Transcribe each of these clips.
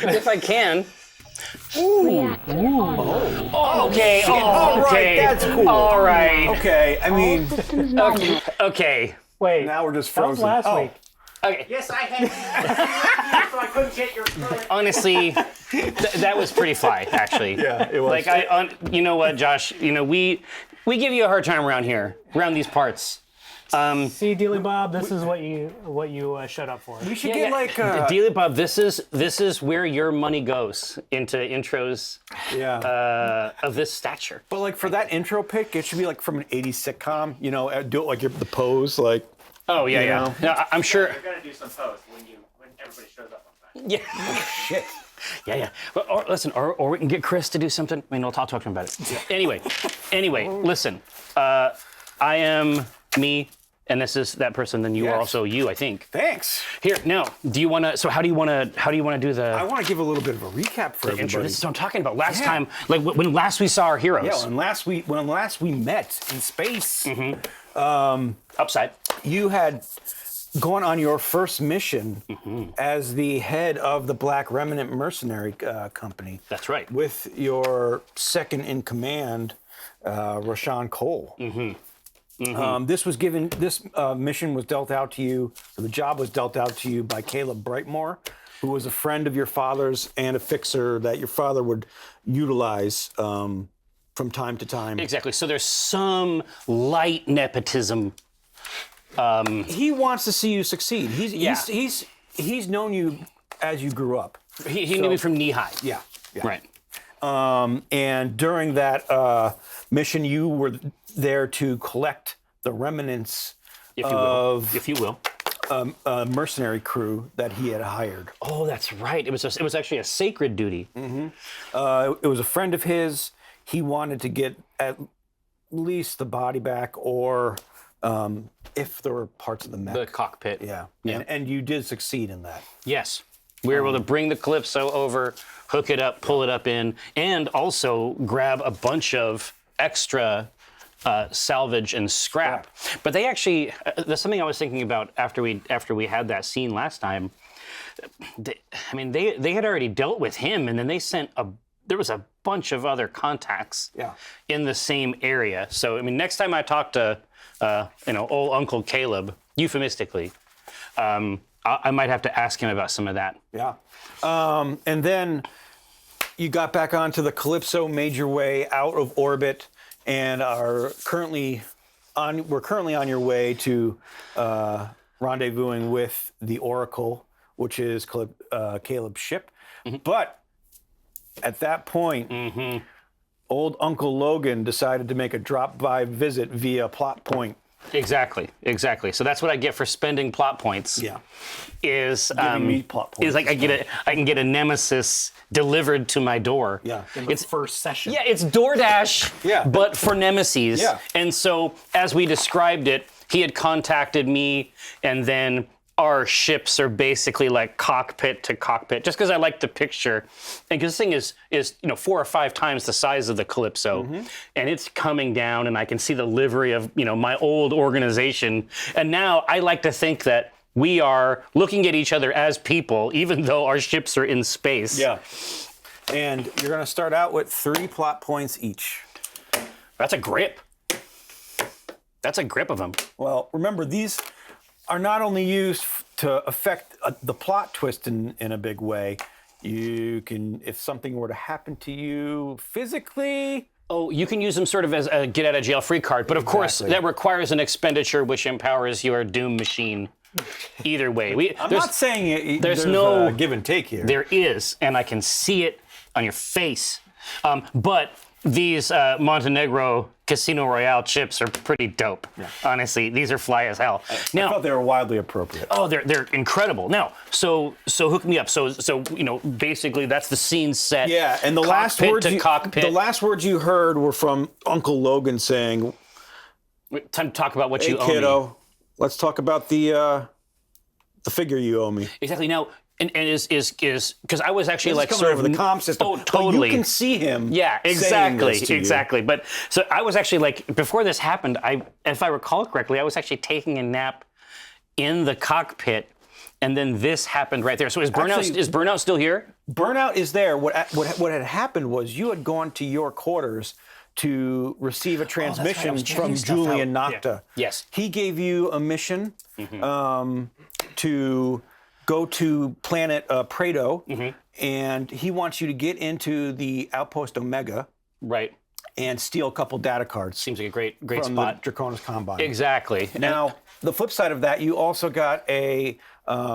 if I can. Ooh. Oh, okay. Oh, All right, okay. that's cool. All right. Okay, I mean, Okay. Wait. now we're just That was frozen. last week. Okay. Yes, I had so I couldn't get your current. Honestly, that was pretty fly, actually. Yeah, it was. Like you know what, Josh? You know we give you a hard time around here, around these parts. See, Dealy Bob, this is what you showed up for. We should get like Dealy Bob, this is where your money goes into intros of this stature. But like for that intro pick, it should be like from an '80s sitcom. You know, do it like the pose, like. Oh yeah, You yeah. know? No, I'm sure. You're gonna do some posts when everybody shows up on time. Yeah. Shit. Yeah. But, listen, or we can get Chris to do something. I mean, I'll talk to him about it. Yeah. Anyway, listen. I am me, and this is that person. Then you are also you, I think. Thanks. Here, now, do you want to? So, how do you want to do the? I want to give a little bit of a recap for everybody. intro. This is what I'm talking about. Last time, like when last we saw our heroes. Yeah, when last we met in space, Upside. you had gone on your first mission as the head of the Black Remnant mercenary company. That's right. With your second in command, Rashawn Cole. This mission was dealt out to you, or the job was dealt out to you by Caleb Brightmore, who was a friend of your father's and a fixer that your father would utilize from time to time. Exactly. So there's some light nepotism. He wants to see you succeed. He's known you as you grew up. He knew me from knee high. Yeah. Right. And during that mission, you were there to collect the remnants If you will. a mercenary crew that he had hired. Oh, that's right. It was actually a sacred duty. It was a friend of his. He wanted to get at least the body back, or if there were parts of the mech. The cockpit. Yeah. Yeah. And you did succeed in that. Yes. We were able to bring the Calypso over, hook it up, pull it up in, and also grab a bunch of extra salvage and scrap. But they actually, there's something I was thinking about after we had that scene last time. They had already dealt with him, and then they sent there was a bunch of other contacts in the same area. So, I mean, next time I talk to, old Uncle Caleb, euphemistically, I might have to ask him about some of that. Yeah. And then you got back onto the Calypso, made your way out of orbit, and are currently on your way to rendezvousing with the Oracle, which is Caleb's ship. But at that point, old Uncle Logan decided to make a drop-by visit via plot point. Exactly. So that's what I get for spending plot points. Yeah. Is Giving me plot points. is like I can get a nemesis delivered to my door. Yeah. It's first session. Yeah, it's DoorDash, but for nemesis. Yeah. And so, as we described it, he had contacted me, and then our ships are basically like cockpit to cockpit, just because I like the picture. And because this thing is 4 or 5 times the size of the Calypso, and it's coming down, and I can see the livery of my old organization. And now I like to think that we are looking at each other as people, even though our ships are in space. Yeah. And you're going to start out with 3 plot points each. That's a grip. That's a grip of them. Well, remember, these are not only used to affect the plot twist in a big way. You can, if something were to happen to you physically. Oh, you can use them sort of as a get out of jail free card, but of course that requires an expenditure which empowers your doom machine. Either way, I'm not saying there's no no give and take here. There is, and I can see it on your face. But these Montenegro Casino Royale chips are pretty dope. Yeah. Honestly, these are fly as hell. I thought they were wildly appropriate. Oh, they're incredible. Now, so hook me up. So basically that's the scene set. Yeah, and the last words you heard were from Uncle Logan saying, "Time to talk about what hey, you owe kiddo, me." Let's talk about the figure you owe me." Exactly. Now, and is because I was actually like coming sort over of the comm system. Oh, totally. But you can see him. Yeah, exactly. exactly. But so I was actually like, before this happened, if I recall correctly, I was actually taking a nap in the cockpit, and then this happened right there. So is Burnout still here? Burnout is there. What had happened was you had gone to your quarters to receive a transmission was checking from stuff Julian out. Nocta. Yes. He gave you a mission to go to planet Prado, and he wants you to get into the outpost Omega Right. and steal a couple data cards Seems like a great from spot. the Draconis Combine. Exactly. Now, the flip side of that, you also got a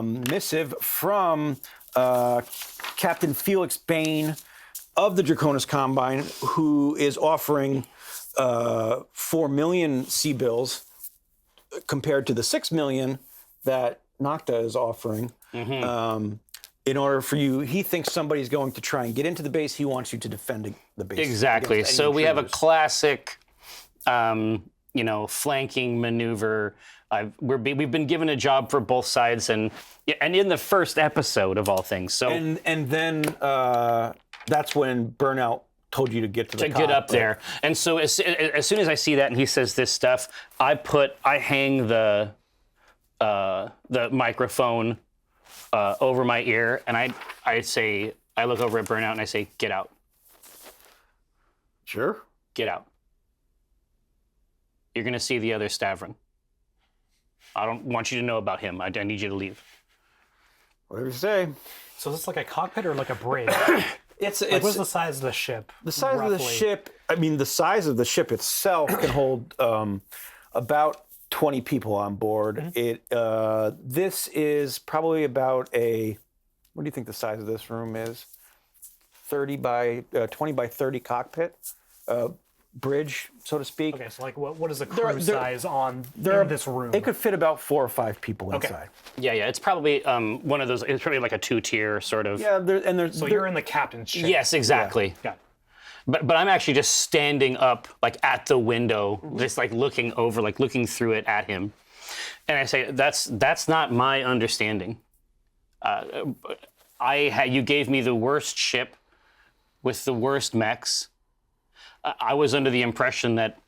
missive from Captain Felix Bain of the Draconis Combine, who is offering 4 million C-bills compared to the 6 million that Nocta is offering. In order for you, he thinks somebody's going to try and get into the base. He wants you to defend the base. Exactly. against any So we have a intruders. classic, flanking maneuver. We've been given a job for both sides, and in the first episode of all things. So And then that's when Burnout told you to get to the to get up there. And so as soon as I see that and he says this stuff, I hang the microphone over my ear, and I look over at Burnout and I say, "Get out, Sure. get out. You're gonna see the other Stavron. I don't want you to know about him. I need you to leave." Whatever you say. So is this like a cockpit or like a bridge? It's What's the size of the ship? the size of the roughly? ship. I mean, the size of the ship itself can hold about 20 people on board. This is probably about a. What do you think the size of this room is? 20 by 30 cockpit, bridge, so to speak. Okay, so like what is the There- crew there- size on There in this room? It could fit about 4 or 5 people inside. Yeah, it's probably one of those. It's probably like a 2-tier sort of. Yeah, there's. so you're in the captain's ship. Yes, exactly. Got it. But I'm actually just standing up, like at the window, just like looking over, like looking through it at him, and I say, "That's not my understanding. You gave me the worst ship with the worst mechs. I was under the impression that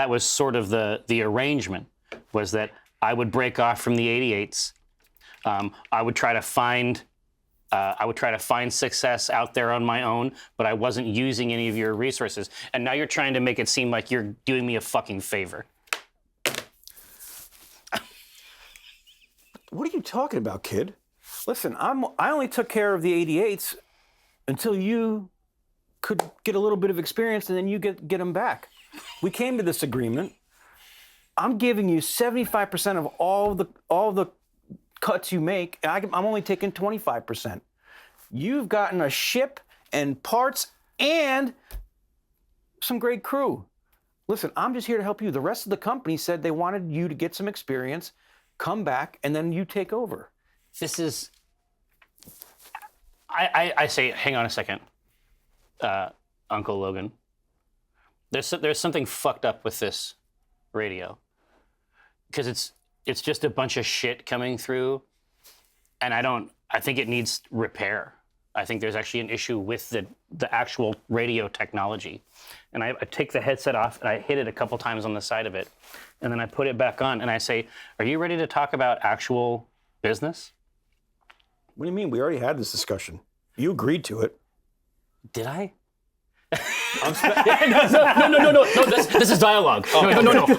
was sort of the arrangement, was that I would break off from the 88s. I would try to find success out there on my own, but I wasn't using any of your resources. And now you're trying to make it seem like you're doing me a fucking favor." What are you talking about, kid? Listen, I only took care of the 88s until you could get a little bit of experience, and then you get them back. We came to this agreement. I'm giving you 75% of all the cuts you make, and I'm only taking 25%. You've gotten a ship and parts and some great crew. Listen, I'm just here to help you. The rest of the company said they wanted you to get some experience, come back, and then you take over. This is. I say, hang on a second, Uncle Logan. There's something fucked up with this radio, because it's just a bunch of shit coming through, and I think it needs repair. I think there's actually an issue with the actual radio technology. And I take the headset off and I hit it a couple times on the side of it, and then I put it back on and I say, "Are you ready to talk about actual business?" What do you mean? We already had this discussion. You agreed to it. Did I? No. This is dialogue. No.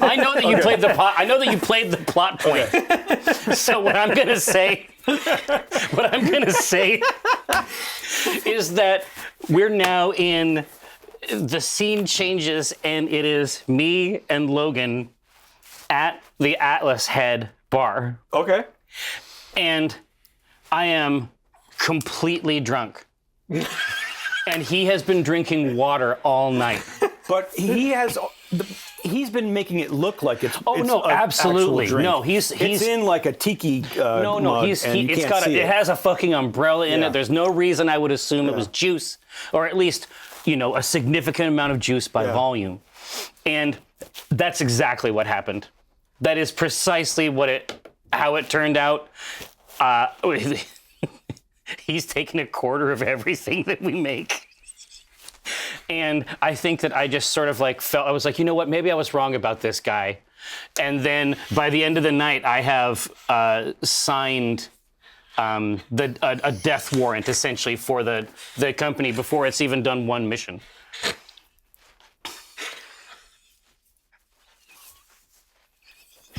I know that you played the plot. I know that you played the plot point. So what I'm gonna say is that we're now in the scene changes, and it is me and Logan at the Atlas Head bar, Okay. and I am completely drunk. And he has been drinking water all night. But he's been making it look like it's. Oh, it's no, an absolutely. actual drink. No, he's It's in like a tiki. No, mug, it's and you can't see it has a fucking umbrella in Yeah. it. There's no reason I would assume it was juice, or at least, a significant amount of juice by volume. And that's exactly what happened. That is precisely how it turned out. He's taken a quarter of everything that we make. And I think that I just sort of I was like, you know what, maybe I was wrong about this guy. And then by the end of the night, I have signed a death warrant essentially for the company before it's even done one mission.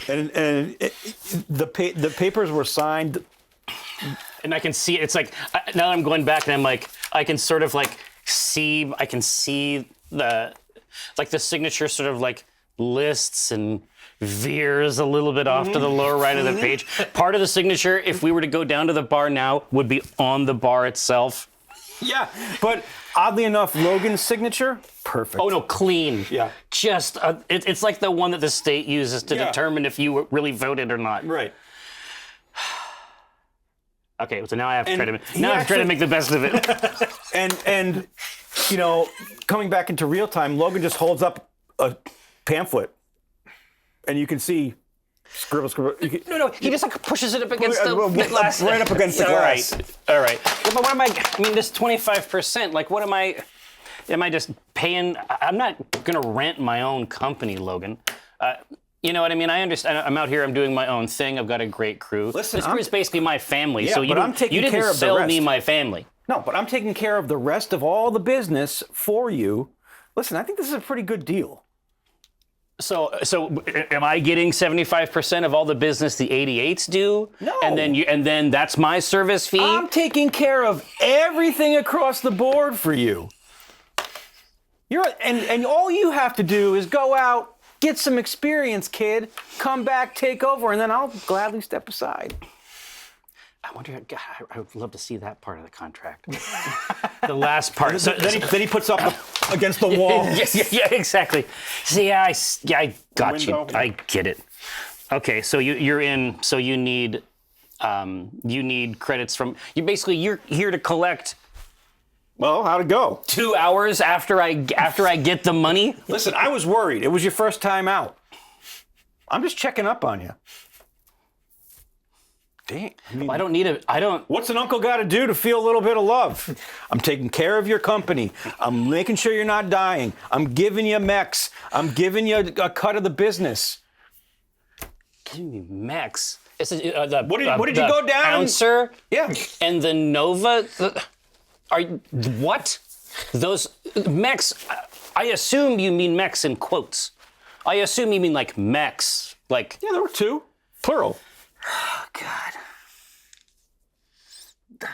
And the papers were signed. And I can see it's like now that I'm going back and I'm like I can sort of like see the signature sort of like lists and veers a little bit off to the lower right of the page. Part of the signature, if we were to go down to the bar now, would be on the bar itself. Yeah, but oddly enough, Logan's signature, perfect. Oh no, clean. Yeah. Just it's like the one that the state uses to determine if you really voted or not. Right. Okay, so now I have to And try to make the best of it. And you know, coming back into real time, Logan just holds up a pamphlet, and you can see scribble. No, he just like pushes it up against the glass. Right up against the glass. All right. Yeah, but what am I mean, this 25%, like what am I just paying? I'm not gonna rent my own company, Logan. You know what I mean? I understand. I'm out here. I'm doing my own thing. I've got a great crew. Listen, this crew is basically my family. Yeah, so you but I'm taking didn't care of the sell me rest. my family. No, but I'm taking care of the rest of all the business for you. Listen, I think this is a pretty good deal. So am I getting 75% of all the business the 88s do? No. And then that's my service fee? I'm taking care of everything across the board for you. And all you have to do is go out, get some experience, kid. Come back, take over, and then I'll gladly step aside. I wonder, God, I would love to see that part of the contract. The last part. So, Then he puts up against the wall. yeah, exactly. See, I got you. Window. I get it. Okay, so you're in. So you need credits from. You're here to collect Well, how'd it go? 2 hours after I get the money. Listen, I was worried. It was your first time out. I'm just checking up on you. Dang. I don't need a. I don't. What's an uncle got to do to feel a little bit of love? I'm taking care of your company. I'm making sure you're not dying. I'm giving you mechs. I'm giving you a cut of the business. Give me mechs. What did you go down and- Pouncer Yeah. and the Nova. What? Those mechs. I assume you mean mechs in quotes. I assume you mean like mechs. Like. Yeah, there were two. Plural. Oh, God.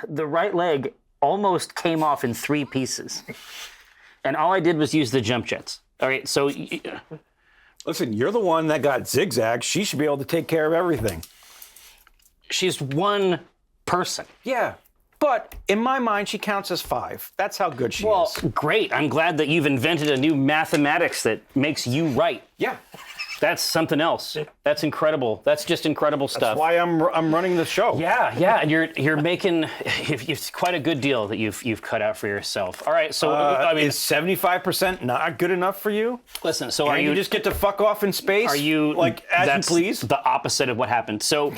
The right leg almost came off in 3 pieces. And all I did was use the jump jets. All right, so. Listen, you're the one that got zigzag. She should be able to take care of everything. She's one person. Yeah. But in my mind, she counts as 5. That's how good she Well, is. great. I'm glad that you've invented a new mathematics that makes you right. Yeah. That's something else. That's incredible. That's just incredible stuff. That's why I'm running the show. Yeah, and you're making it's quite a good deal that you've cut out for yourself. All right, so I mean, is 75% not good enough for you? listen. So Are you just get to fuck off in space? Are you like as you that's please? The opposite of what happened. So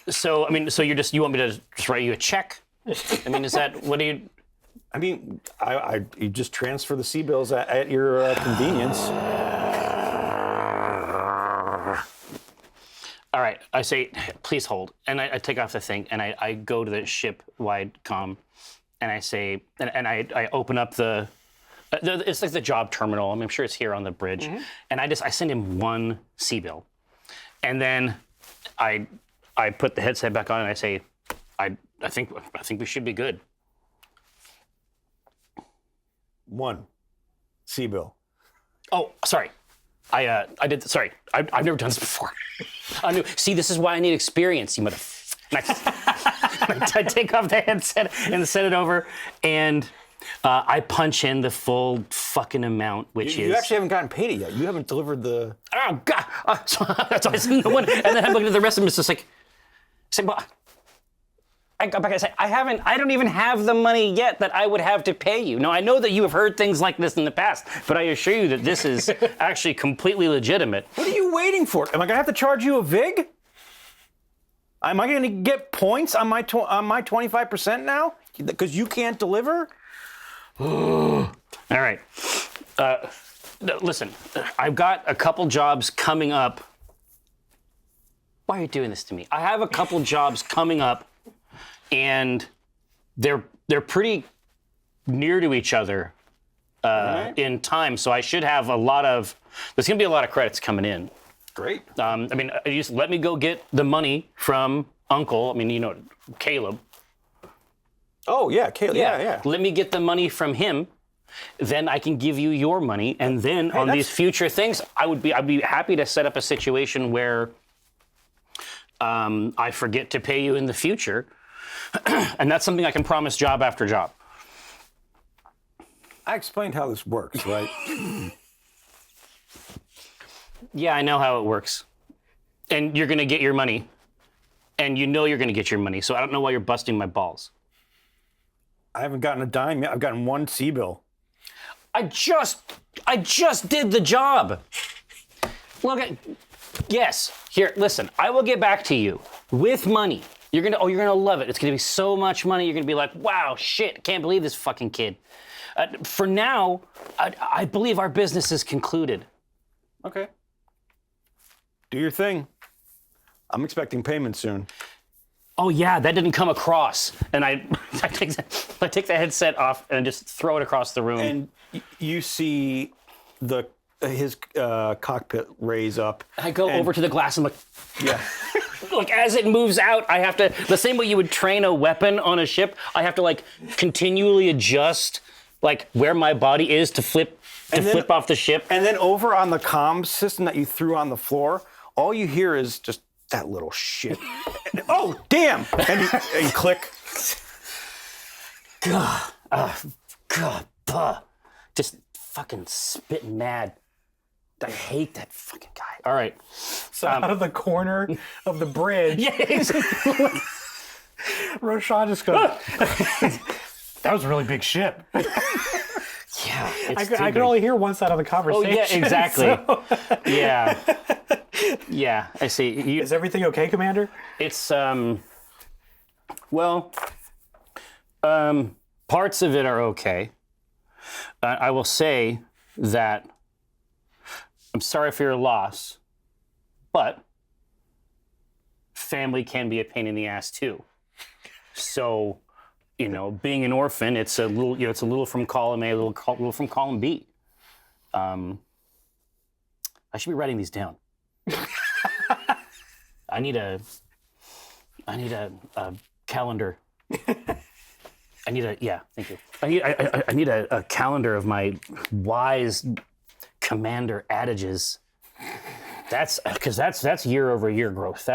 I mean, so you want me to just write you a check? I mean, is that what do you? I mean, you just transfer the C-bills at your convenience. All right, I say, please hold. And I take off the thing, and I go to the ship-wide comm, and I say, and I open up it's like the job terminal. I mean, I'm sure it's here on the bridge. And I send him 1 C-bill. And then I put the headset back on, and I say, I think we should be good. 1 C-bill. Oh, sorry. I did. Sorry, I've never done this before. See, this is why I need experience, you motherfucker. I take off the headset and send it over, and I punch in the full fucking amount, which is. You actually haven't gotten paid it yet. You haven't delivered the. Oh God! So I send the one, and then I'm looking at the rest of them. It's just like, well, I go back and say, I don't even have the money yet that I would have to pay you. Now, I know that you have heard things like this in the past, but I assure you that this is actually completely legitimate. What are you waiting for? Am I gonna have to charge you a vig? Am I gonna get points on my 25% now because you can't deliver? All right. Listen, I've got a couple jobs coming up. Why are you doing this to me? I have a couple jobs coming up and they're pretty near to each other in time. So I should have there's going to be a lot of credits coming in. Great. I mean, you just let me go get the money from Uncle. I mean, Caleb. Oh yeah, Caleb. Yeah. Let me get the money from him. Then I can give you your money, and then on these future things, I'd be happy to set up a situation where I forget to pay you in the future, and that's something I can promise job after job. I explained how this works, right? Yeah, I know how it works, and you're gonna get your money, and you're gonna get your money. So I don't know why you're busting my balls. I haven't gotten a dime yet. I've gotten one C-bill. I just did the job. Look at, yes. Here, listen. I will get back to you with money. You're gonna love it. It's gonna be so much money. You're gonna be like, wow, shit, can't believe this fucking kid. For now, I believe our business is concluded. Okay. Do your thing. I'm expecting payment soon. Oh yeah, that didn't come across. And I take the headset off and just throw it across the room. And you see his cockpit raise up. I go over to the glass and Yeah. like as it moves out, I have to, the same way you would train a weapon on a ship, I have to like continually adjust like where my body is to flip off the ship. And then over on the comms system that you threw on the floor, all you hear is just that little shit. Oh, damn! And click. Just fucking spitting mad. I hate that fucking guy. All right. So out of the corner of the bridge, Yeah, exactly. Roshan just goes, that was a really big ship. Yeah. I could only heir one side of the Oh conversation. yeah, exactly. so- Yeah. Yeah, I see. Is everything okay, Commander? It's well, parts of it are okay. I will say that I'm sorry for your loss, but family can be a pain in the ass too. So, being an orphan, it's a little, it's a little from column A, a little from column B. I should be writing these down. I need a calendar. Thank you. I need a calendar of my wise commander adages. That's because that's year over year growth.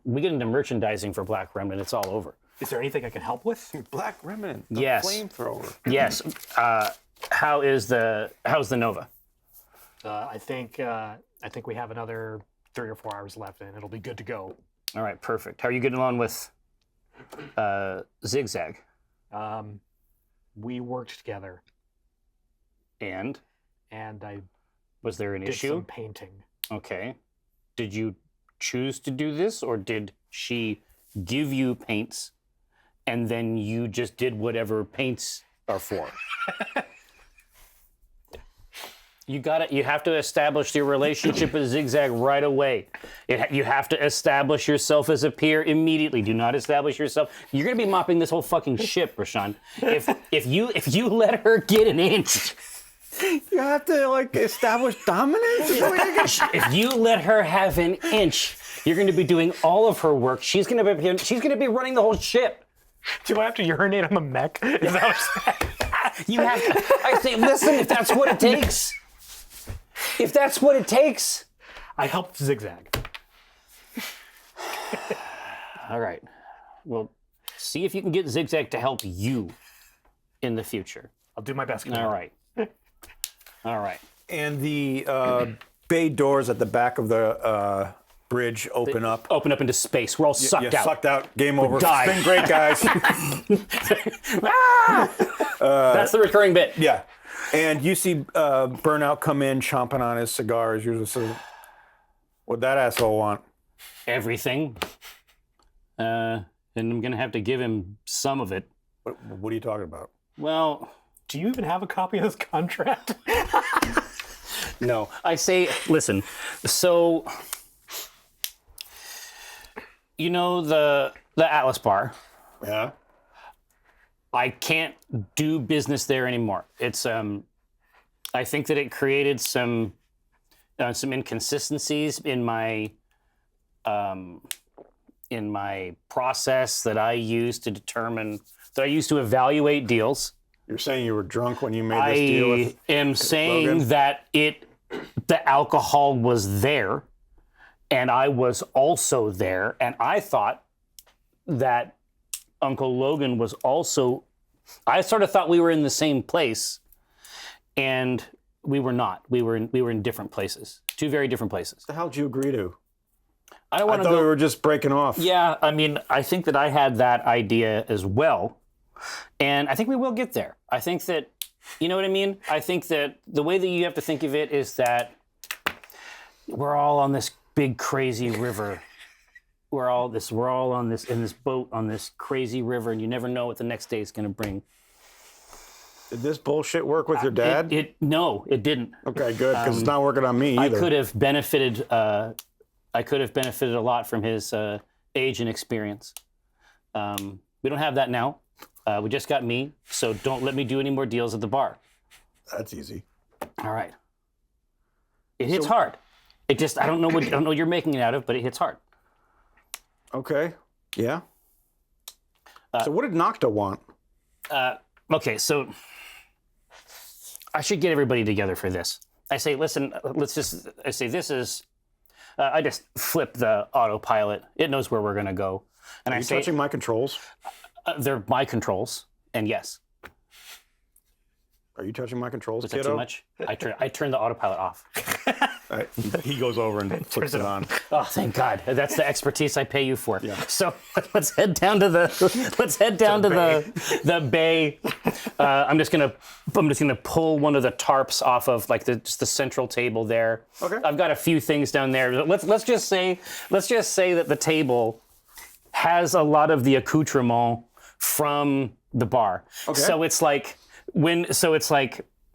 We get into merchandising for Black Remnant. It's all over. Is there anything I can help with? Black Remnant, the Yes. flamethrower. Yes. How's the Nova? I think we have another 3 or 4 hours left, and it'll be good to go. All right, perfect. How are you getting along with Zigzag? We worked together, And and I was there an did issue? some painting. Okay. Did you choose to do this, or did she give you paints and then you just did whatever paints are for? You have to establish your relationship with Zigzag right away. You have to establish yourself as a peer immediately. Do not establish yourself. You're gonna be mopping this whole fucking ship, Rashawn. If you let her get an inch, You have to establish dominance. if you let her have an inch, you're gonna be doing all of her work. She's gonna be running the whole ship. Do I have to urinate on the mech? Is that what You have to. I say, listen, if that's what it takes. If that's what it takes. I helped Zigzag. All right. Well, see if you can get Zigzag to help you in the future. I'll do my best. Commander. All right. All right. And the bay doors at the back of the bridge open up. Open up into space. We're all sucked out. Sucked out. Game over. die. It's been great, guys. That's the recurring bit. Yeah. And you see Burnout come in, chomping on his cigar as usual. So, what'd that asshole want? Everything. And I'm going to have to give him some of it. What are you talking about? Well, Do you even have a copy of this contract? no. I say, listen, so, the Atlas bar, Yeah. I can't do business there anymore. It's I think that it created some inconsistencies in my process that I use to evaluate deals. You're saying you were drunk when you made this deal with I am saying Logan? that the alcohol was there, and I was also there, and I thought that Uncle Logan was also. I sort of thought we were in the same place, and we were not. We were in different places, two very different places. What the hell did you agree to? I don't I want thought to go. we were just breaking off. Yeah, I mean, I think that I had that idea as well, and I think we will get there. I think that, you know what I mean? I think that the way that you have to think of it is that we're all on this big crazy river. We're all in this boat on this crazy river, and you never know what the next day is going to bring. Did this bullshit work with your dad? No, it didn't. Okay, good, because it's not working on me I either. could have benefited. I could have benefited a lot from his age and experience. We don't have that now. We just got me, so don't let me do any more deals at the bar. That's easy. All right. It hits hard. It just I don't know what you're making it out of, but it hits hard. Okay. Yeah. So what did Nocta want? Okay, so I should get everybody together for this. I say, listen, this is. I just flip the autopilot. It knows where we're gonna go, and Are I you say touching my controls? they're my controls, and yes. Are you touching my controls, Was that kiddo? too much? I turn the autopilot off. All right. He goes over and puts it on. Oh, thank God! That's the expertise I pay you for. Yeah. So let's head down to the bay. I'm just gonna pull one of the tarps off of like just the central table there. Okay. I've got a few things down there. Let's just say that the table has a lot of the accoutrement from the bar. Okay. So it's like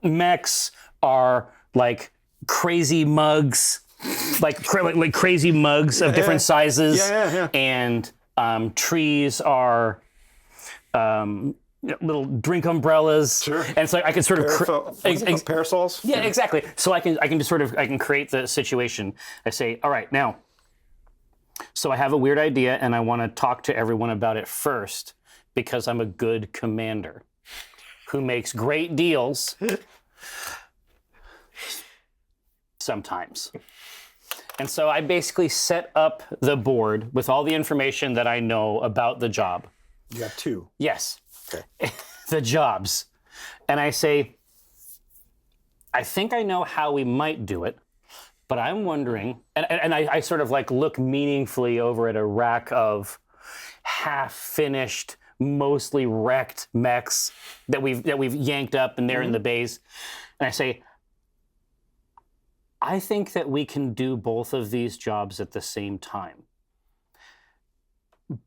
mechs are like crazy mugs, like crazy mugs of different sizes. Yeah. And trees are little drink umbrellas. Sure. And so I can sort of Parasols? yeah, exactly. So I can create the situation. I say, all right, now. So I have a weird idea, and I want to talk to everyone about it first because I'm a good commander who makes great deals sometimes. And so I basically set up the board with all the information that I know about the job. You got two. Yes. Okay. The jobs. And I say, I think I know how we might do it, but I'm wondering, and I sort of like look meaningfully over at a rack of half-finished, mostly wrecked mechs that we've yanked up and they're in the bays. And I say, I think that we can do both of these jobs at the same time.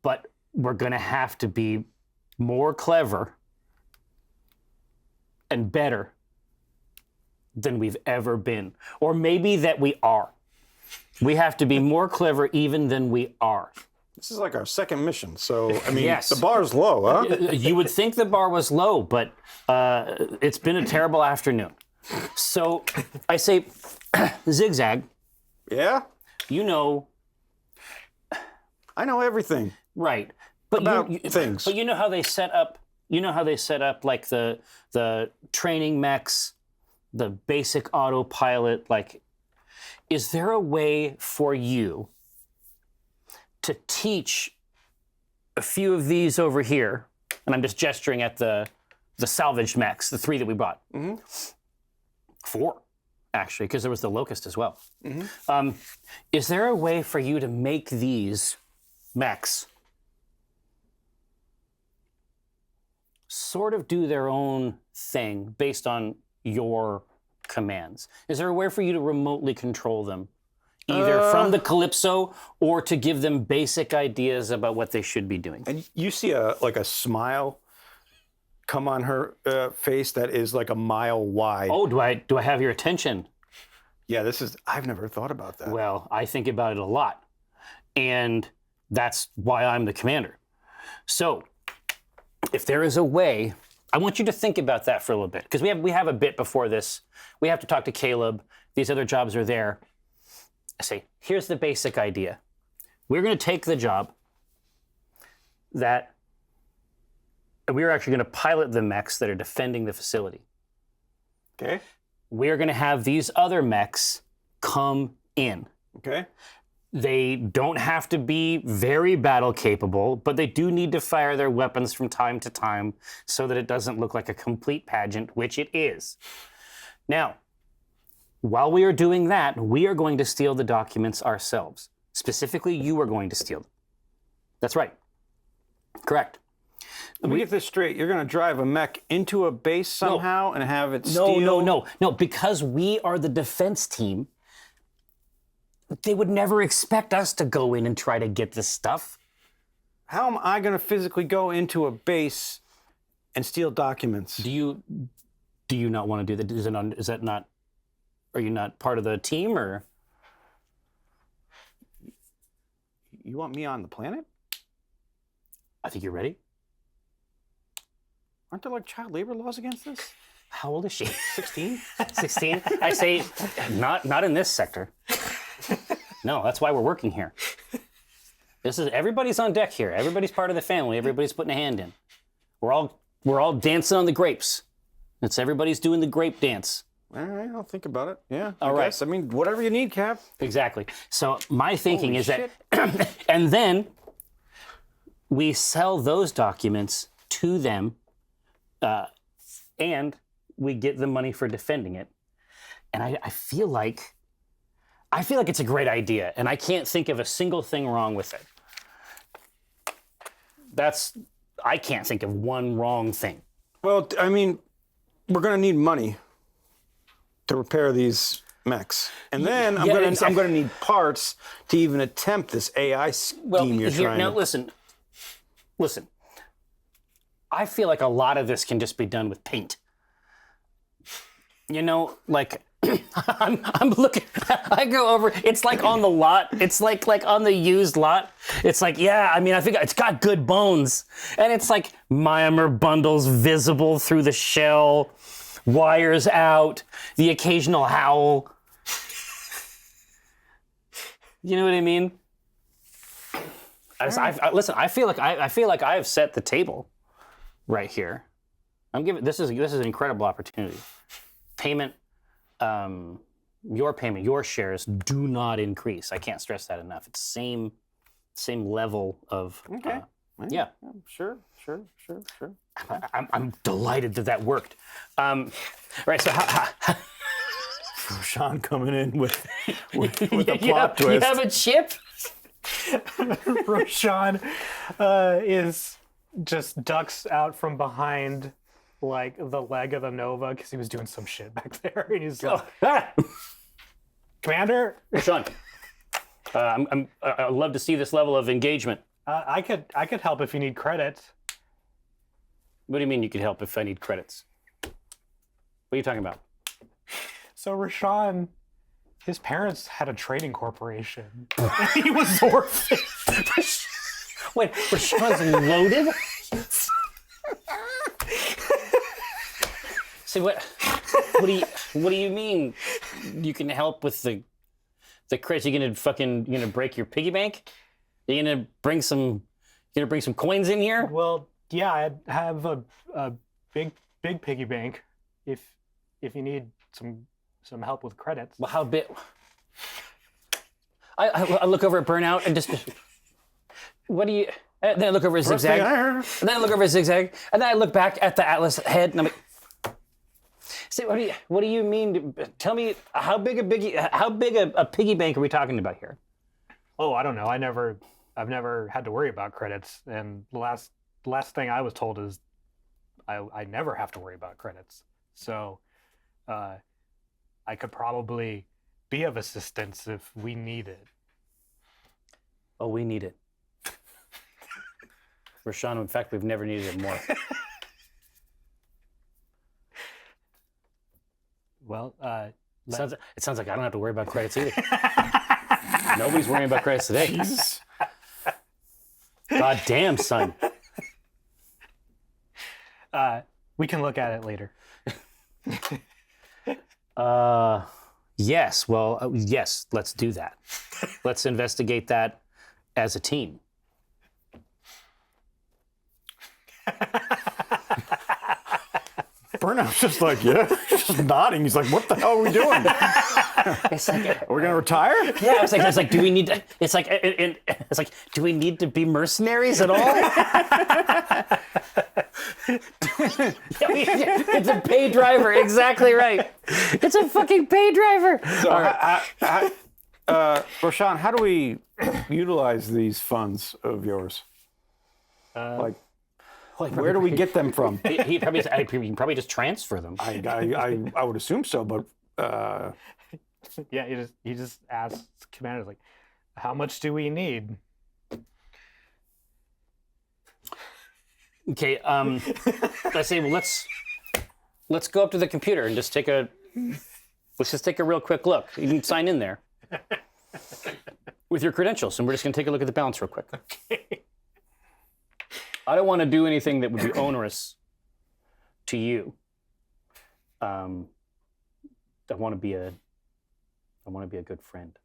But we're going to have to be more clever and better than we've ever been. Or maybe that we are. We have to be more clever even than we are. This is like our second mission. So, I mean, Yes. the bar's low, huh? You would think the bar was low, but it's been a terrible afternoon. So I say, Zigzag, Yeah? you know, I know everything. right. But About things. But you know how they set up, like the training mechs, the basic autopilot, like, is there a way for you to teach a few of these over here, and I'm just gesturing at the salvaged mechs, the 3 that we bought. 4, actually, because there was the Locust as well. Is there a way for you to make these mechs sort of do their own thing based on your commands? Is there a way for you to remotely control them? Either from the Calypso or to give them basic ideas about what they should be doing. And you see a smile come on her face that is like a mile wide. Oh, do I have your attention? Yeah, I've never thought about that. Well, I think about it a lot. And that's why I'm the commander. So if there is a way, I want you to think about that for a little bit, because we have a bit before this. We have to talk to Caleb. These other jobs are there. I say, here's the basic idea. We're going to take the job that we're actually going to pilot the mechs that are defending the facility. Okay. We're going to have these other mechs come in. Okay. They don't have to be very battle capable, but they do need to fire their weapons from time to time so that it doesn't look like a complete pageant, which it is. Now, while we are doing that, we are going to steal the documents ourselves. Specifically, you are going to steal them. That's right. Correct. Let me get this straight. You're going to drive a mech into a base somehow and have it steal? No. Because we are the defense team, they would never expect us to go in and try to get this stuff. How am I going to physically go into a base and steal documents? Do you not want to do that? Is that not? Are you not part of the team, or? You want me on the planet? I think you're ready. Aren't there like child labor laws against this? How old is she? 16? 16? I say, not in this sector. No, that's why we're working here. Everybody's on deck here. Everybody's part of the family. Everybody's putting a hand in. We're all dancing on the grapes. Everybody's doing the grape dance. All right, I'll think about it. Yeah. All right. Guess. I mean, whatever you need, Cap. Exactly. So my thinking Holy is shit. that, and then we sell those documents to them, and we get the money for defending it. And I feel like it's a great idea, and I can't think of a single thing wrong with it. I can't think of one wrong thing. Well, I mean, we're going to need money to repair these mechs. And then I'm going to need parts to even attempt this AI scheme you're trying now to... listen. I feel like a lot of this can just be done with paint. You know, like I'm looking. I go over. It's like on the lot. It's like on the used lot. It's like, yeah. I mean, I think it's got good bones, and it's like Myanmar bundles visible through the shell, wires out, the occasional howl. You know what I mean? Listen. I feel like I have set the table right here. This is an incredible opportunity. Payment. Your shares do not increase. I can't stress that enough. It's same level of. Okay. Yeah. Sure. I'm delighted that worked. Right. So how Sean coming in with a plot twist. You have a chip? Roshan is just ducks out from behind like the leg of the Nova because he was doing some shit back there, and he's like, "Commander, Sean, I'd love to see this level of engagement. I could help if you need credit." What do you mean you could help if I need credits? What are you talking about? So Rashawn, his parents had a trading corporation. He was orphaned. Wait, Rashawn's loaded? See what do you mean you can help with the crates? You gonna break your piggy bank? You gonna bring some coins in here? Well, yeah, I have a big piggy bank if you need some help with credits. Well, how big? I look over at Burnout and just, what do you? And then I look over at Zigzag. And then I look over at Zigzag. And then I look back at the Atlas head and I'm like, say, what do you mean? Tell me how big a piggy bank are we talking about here? Oh, I don't know. I've never had to worry about credits, and the last thing I was told is I never have to worry about credits. So I could probably be of assistance if we need it. Oh, we need it. Rashawn, in fact, we've never needed it more. Well, it sounds like I don't have to worry about credits either. Nobody's worrying about credits today. God damn, son. We can look at it later. Yes. Well, yes. Let's do that. Let's investigate that as a team. Burnout's just like, yeah, just nodding. He's like, what the hell are we doing? It's like, Are we gonna retire? yeah. It's like, do we need to? It's like, it's like, do we need to be mercenaries at all? It's a pay driver. Exactly right. It's a fucking pay driver. So, Roshan, how do we utilize these funds of yours? Where do we get them from? He probably just, you can probably just transfer them. I would assume so, but Yeah, he just asks commanders like, how much do we need? Okay. I say, well, let's go up to the computer and just take a real quick look. You can sign in there with your credentials, and we're just gonna take a look at the balance real quick. Okay. I don't want to do anything that would be onerous to you. I want to be a good friend.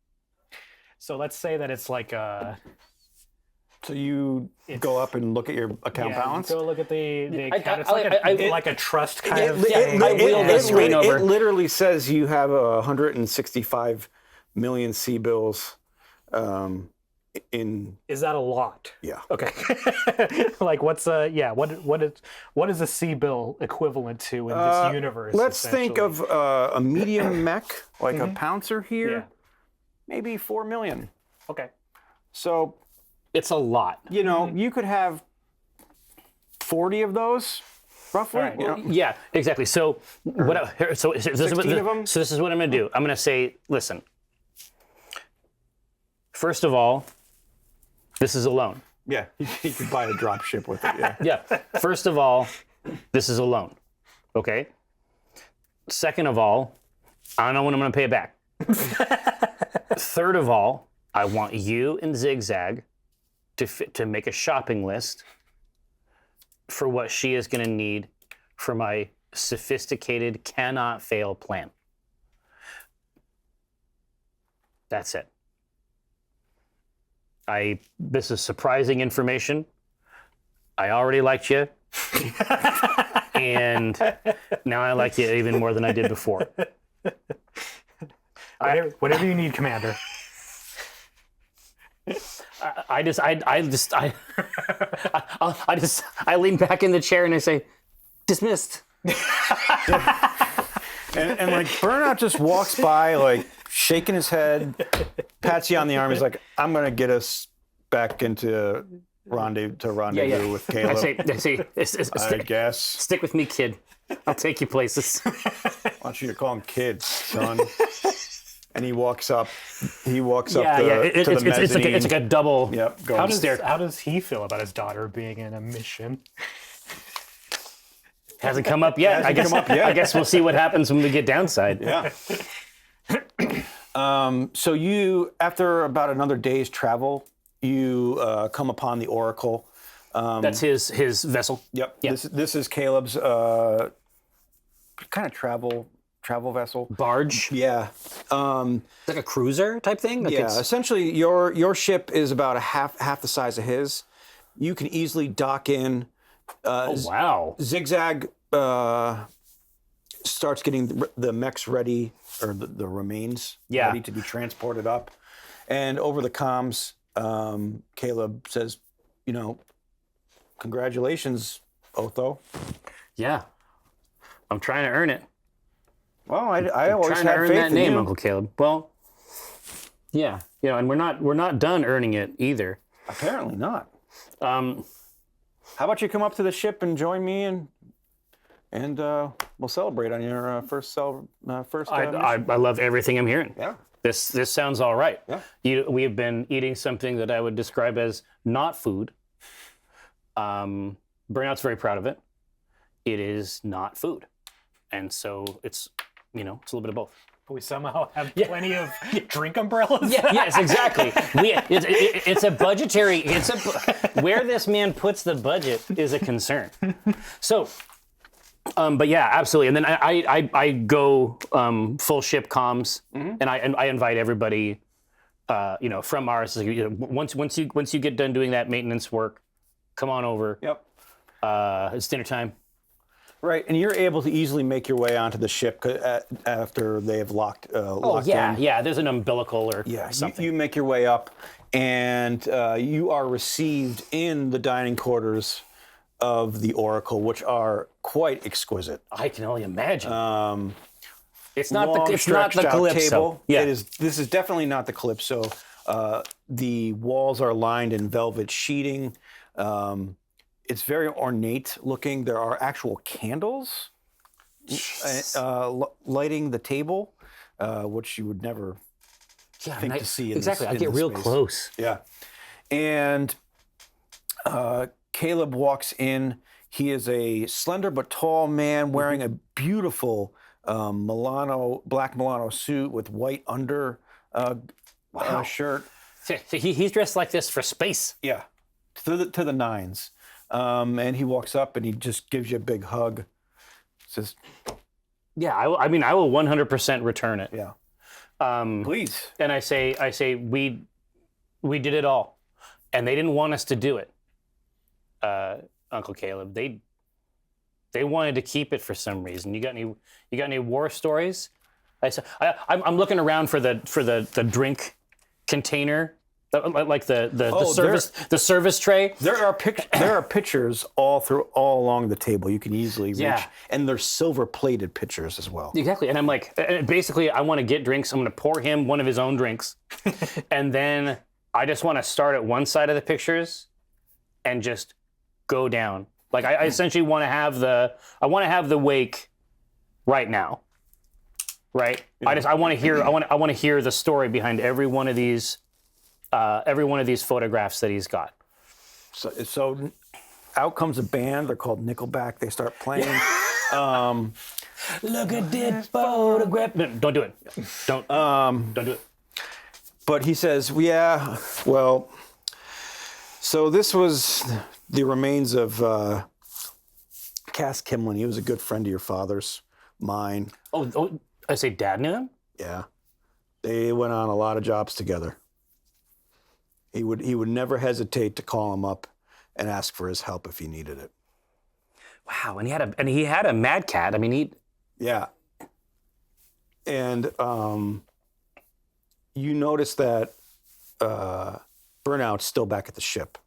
So let's say that it's like so you go up and look at your account balance. Go look at the I- account. I- It's like a trust kind of Yeah, thing. I wheel the screen over. It literally says you have 165 million C-bills in. Is that a lot? Yeah. Okay. Like what's what is a C bill equivalent to in this universe? Let's think essentially? of a medium mech, like a Pouncer here, Yeah. maybe 4 million. Okay. So, It's a lot. you know, you could have 40 of those, roughly. All right. You know? Yeah, exactly. So so this is 16 of them? So this is what I'm going to do. I'm going to say, listen. First of all, this is a loan. Yeah, you could buy a drop ship with it. Yeah. Yeah. First of all, this is a loan. Okay. Second of all, I don't know when I'm going to pay it back. Third of all, I want you and Zigzag to make a shopping list for what she is going to need for my sophisticated, cannot fail plan. That's it. This is surprising information. I already liked you. And now I like you even more than I did before. Whatever you need, Commander. I lean back in the chair and I say, dismissed. And like Burnout just walks by, like shaking his head, pats you on the arm. He's like, "I'm gonna get us back into rendezvous with Caleb." I say, I guess. stick with me, kid. I'll take you places. I want you to call him kid, son. And he walks up. He walks up Yeah, to yeah. the mezzanine. It's like a double. Yep. Go How upstairs. does he feel about his daughter being in a mission? Hasn't come up yet. Hasn't come up yet. I guess we'll see what happens when we get downside. Yeah. So you, after about another day's travel, you come upon the Oracle. That's his vessel. Yep. Yeah. This is Caleb's kind of travel vessel. Barge. Yeah. Like a cruiser type thing. Like Yeah. it's- Essentially, your ship is about half the size of his. You can easily dock in. Oh wow. Zigzag starts getting the mechs ready, or the remains ready to be transported up. And over the comms, Caleb says, congratulations, Otho. Yeah. I'm trying to earn it. Well, I always Trying to had earn faith that in name, you. Uncle Caleb. Well, yeah. And we're not done earning it either. Apparently not. Um, How about you come up to the ship and join me, and we'll celebrate on your first mission. I love everything I'm hearing. Yeah. This sounds all right. Yeah. We have been eating something that I would describe as not food. Burnout's very proud of it. It is not food, and so it's a little bit of both. We somehow have plenty of drink umbrellas. Yes, exactly. It's a budgetary. Where this man puts the budget is a concern. So But yeah, absolutely. And then I go full ship comms, and I invite everybody, from ours. Once you get done doing that maintenance work, come on over. Yep. It's dinner time. Right, and you're able to easily make your way onto the ship after they have locked in. Yeah. There's an umbilical or Yeah, something. you make your way up, and you are received in the dining quarters of the Oracle, which are quite exquisite. I can only imagine. It's not Long, the stretched out Calypso. table. Yeah. This is definitely not the Calypso. The walls are lined in velvet sheeting. It's very ornate looking. There are actual candles lighting the table, which you would never think to see in exactly. this, I in get this real space. close. Yeah. And Caleb walks in. He is a slender but tall man wearing a beautiful black Milano suit with white under shirt. He's dressed like this for space. Yeah, to the nines. And he walks up and he just gives you a big hug. Says, Yeah, I mean, I will 100% return it. "Yeah, Um, please." and I say, we did it all, and they didn't want us to do it. Uncle Caleb, they wanted to keep it for some reason. You got any war stories? I'm looking around for the drink container, like the service tray. There are pictures all along the table. You can easily reach, Yeah. and they're silver plated pitchers as well. Exactly, and I'm like, basically, I want to get drinks. I'm going to pour him one of his own drinks, and then I just want to start at one side of the pictures, and just go down. Like I essentially want to have the wake right now, right? Yeah. I want to hear the story behind every one of these photographs that he's got. So out comes a band. They're called Nickelback. They start playing. Look at this photograph. No, don't do it. Don't do it. But he says, "Yeah, well, so this was the remains of Cass Kimlin. He was a good friend of your father's, mine. Oh, I say Dad knew him? Yeah, they went on a lot of jobs together. He would never hesitate to call him up and ask for his help if he needed it. Wow, and he had a Mad Cat. I mean, Yeah. And you notice that Burnout's still back at the ship.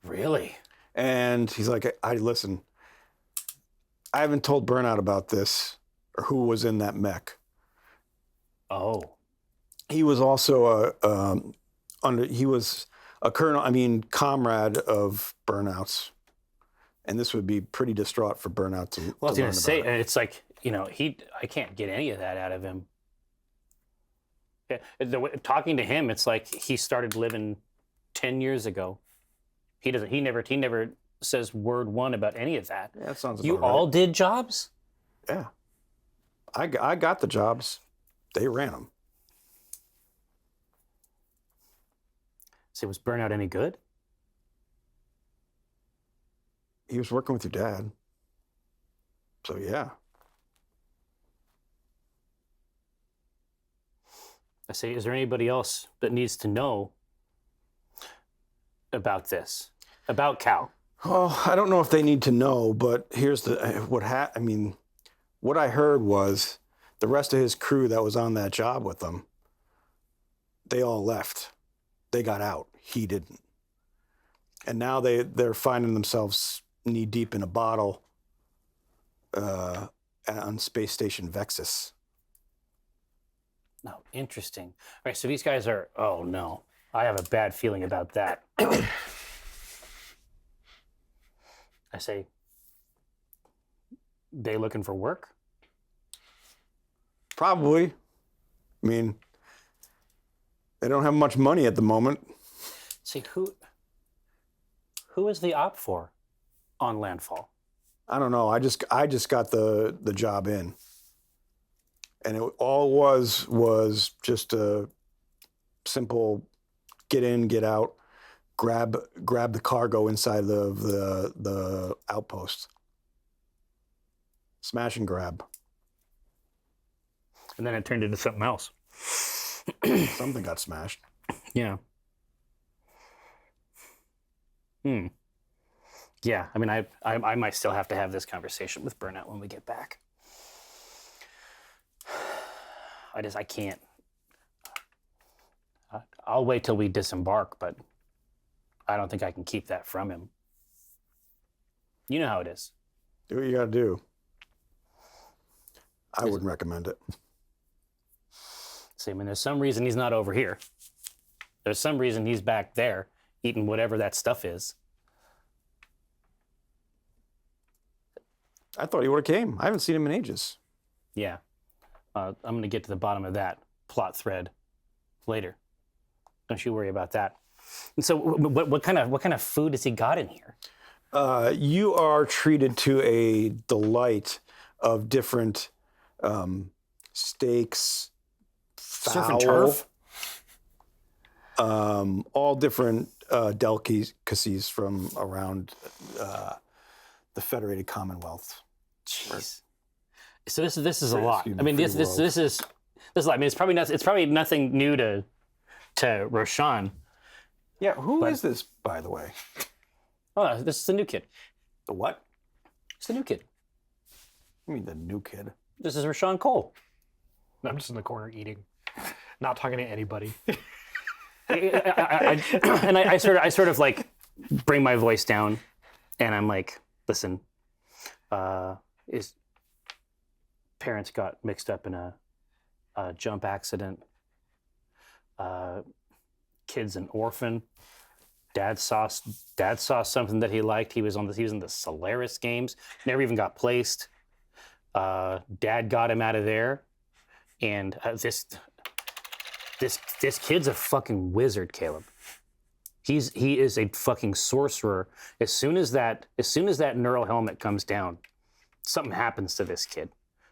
Really? And he's like, I listen, I haven't told Burnout about this or who was in that mech. Oh. He was also he was a comrade of Burnout's. And this would be pretty distraught for Burnout to Well, I was going to say, about it. it's like, I can't get any of that out of him. Yeah, talking to him, it's like he started living 10 years ago. He never says word one about any of that. Yeah, that sounds about You right. all did jobs? Yeah. I got the jobs. They ran them. So was Burnout any good? He was working with your dad. So, yeah. I say, is there anybody else that needs to know about this, about Cal? Oh, I don't know if they need to know, but here's what I heard was the rest of his crew that was on that job with them, they all left. They got out. He didn't. And now they're finding themselves knee deep in a bottle on Space Station Vexus. No, interesting. All right, so these guys are, oh no, I have a bad feeling about that. I say, they looking for work? Probably. I mean, they don't have much money at the moment. See, who is the op for on Landfall? I don't know. I just got the job in. And it all was just a simple get in, get out, grab the cargo inside the outpost. Smash and grab. And then it turned into something else. Something got smashed. Yeah. Yeah, I mean, I might still have to have this conversation with Burnout when we get back. I can't. I'll wait till we disembark, but I don't think I can keep that from him. You know how it is. Do what you gotta do. I wouldn't recommend it. See, I mean, there's some reason he's not over here. There's some reason he's back there eating whatever that stuff is. I thought he would have came. I haven't seen him in ages. Yeah. I'm going to get to the bottom of that plot thread later. Don't you worry about that. And so what kind of food has he got in here? You are treated to a delight of different steaks, Surf fowl, and turf? all different delicacies from around the Federated Commonwealth. Jeez. So this is a lot. Excuse me, I mean, free this world. is a lot. I mean, it's probably nothing new to Roshan. Yeah, who But- is this, by the way? Oh, this is the new kid. The what? It's the new kid. I mean, the new kid. This is Roshan Cole. I'm just in the corner eating, not talking to anybody. I sort of like bring my voice down, and I'm like, listen, his parents got mixed up in a jump accident. Kid's an orphan. Dad saw something that he liked. He was in the Solaris games. Never even got placed. Dad got him out of there, and this kid's a fucking wizard, Caleb. He is a fucking sorcerer. As soon as that neural helmet comes down, something happens to this kid.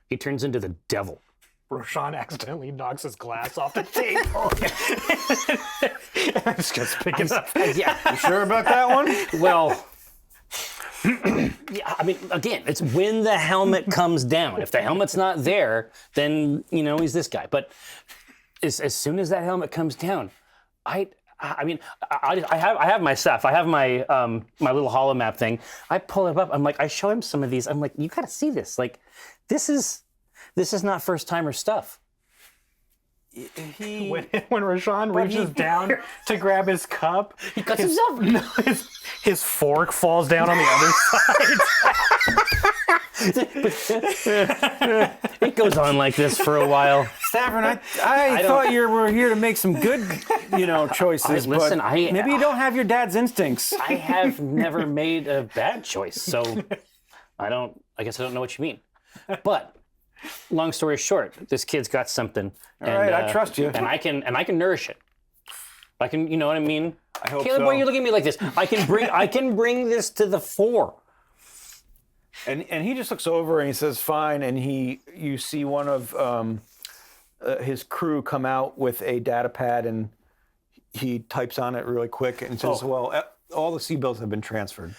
He turns into the devil. Roshan accidentally knocks his glass off the table. Just pick it up. Yeah. You sure about that one? Well, yeah, I mean, again, it's when the helmet comes down. If the helmet's not there, then, he's this guy. But as soon as that helmet comes down, I have my stuff. I have my my little holomap thing. I pull it up. I'm like, I show him some of these. I'm like, you got to see this. Like, this is not first timer stuff. When Roshan reaches down to grab his cup, He cuts himself. his fork falls down on the other side. It goes on like this for a while. Stavron, I thought you were here to make some good, choices. Listen, but maybe you don't have your dad's instincts. I have never made a bad choice, so I guess I don't know what you mean. But long story short, this kid's got something. All right, I trust you. And I can nourish it. I can, you know what I mean? I hope Caleb, so. why are you looking at me like this? I can bring this to the fore. And he just looks over and he says, "Fine." And you see one of his crew come out with a data pad and he types on it really quick and says, "Well, all the C-bills have been transferred.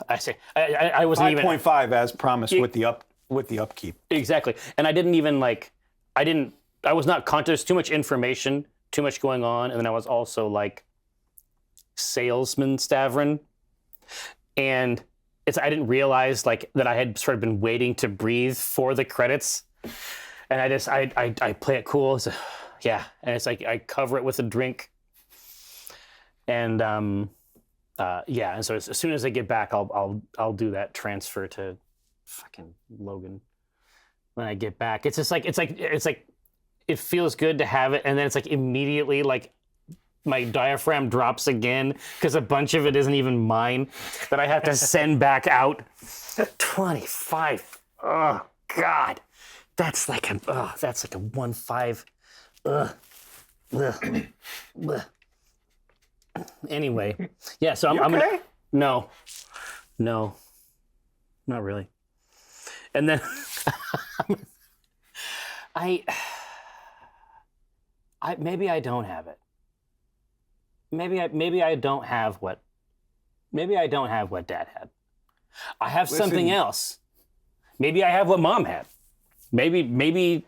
I say I wasn't even 5.5 as promised with the upkeep." exactly, and I didn't even I was not conscious. Too much information, too much going on, and then I was also like salesman Stavron, and I didn't realize that I had sort of been waiting to breathe for the credits, and I play it cool. So, yeah, and it's like I cover it with a drink, and yeah, and so as soon as I get back, I'll do that transfer to fucking Logan when I get back. It's just like it feels good to have it, and then it's like immediately my diaphragm drops again because a bunch of it isn't even mine that I have to send back out. 25. Oh God, that's like a 1.5. Ugh. Ugh. Ugh. Anyway, yeah. So I'm okay? No, not really. And then I maybe I don't have it. Maybe I don't have what Dad had. I have something else. Maybe I have what Mom had. Maybe,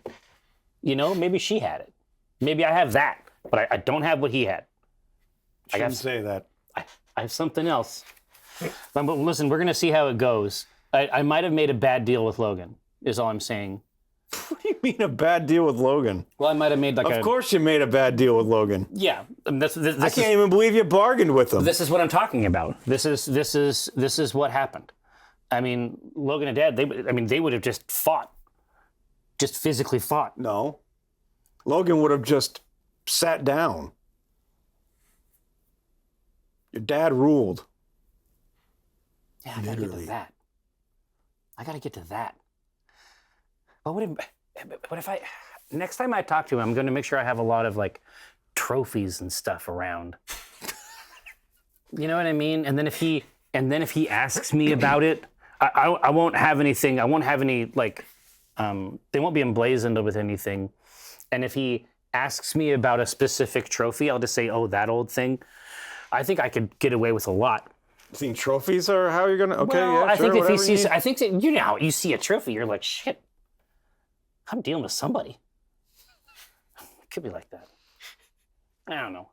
you know, maybe she had it. Maybe I have that, but I don't have what he had. I Shouldn't got say that. I have something else. But listen, we're gonna see how it goes. I might have made a bad deal with Logan. Is all I'm saying. What do you mean a bad deal with Logan? Well, I might have made like Of course you made a bad deal with Logan. Yeah. This I can't even believe you bargained with him. This is what I'm talking about. This is what happened. I mean, Logan and Dad. They would have just fought, just physically fought. No. Logan would have just sat down. Your dad ruled. Yeah, I gotta get to that. I gotta get to that. But if I next time I talk to him, I'm gonna make sure I have a lot of like trophies and stuff around. You know what I mean? And then if he asks me about it, I won't have anything. I won't have any like they won't be emblazoned with anything. And if he asks me about a specific trophy, I'll just say, "Oh, that old thing." I think I could get away with a lot. You think trophies are how you're gonna? Okay, Well, yeah, I sure, think if he whatever sees, you need. I think that, you know, how you see a trophy, you're like, shit, I'm dealing with somebody. It could be like that. I don't know.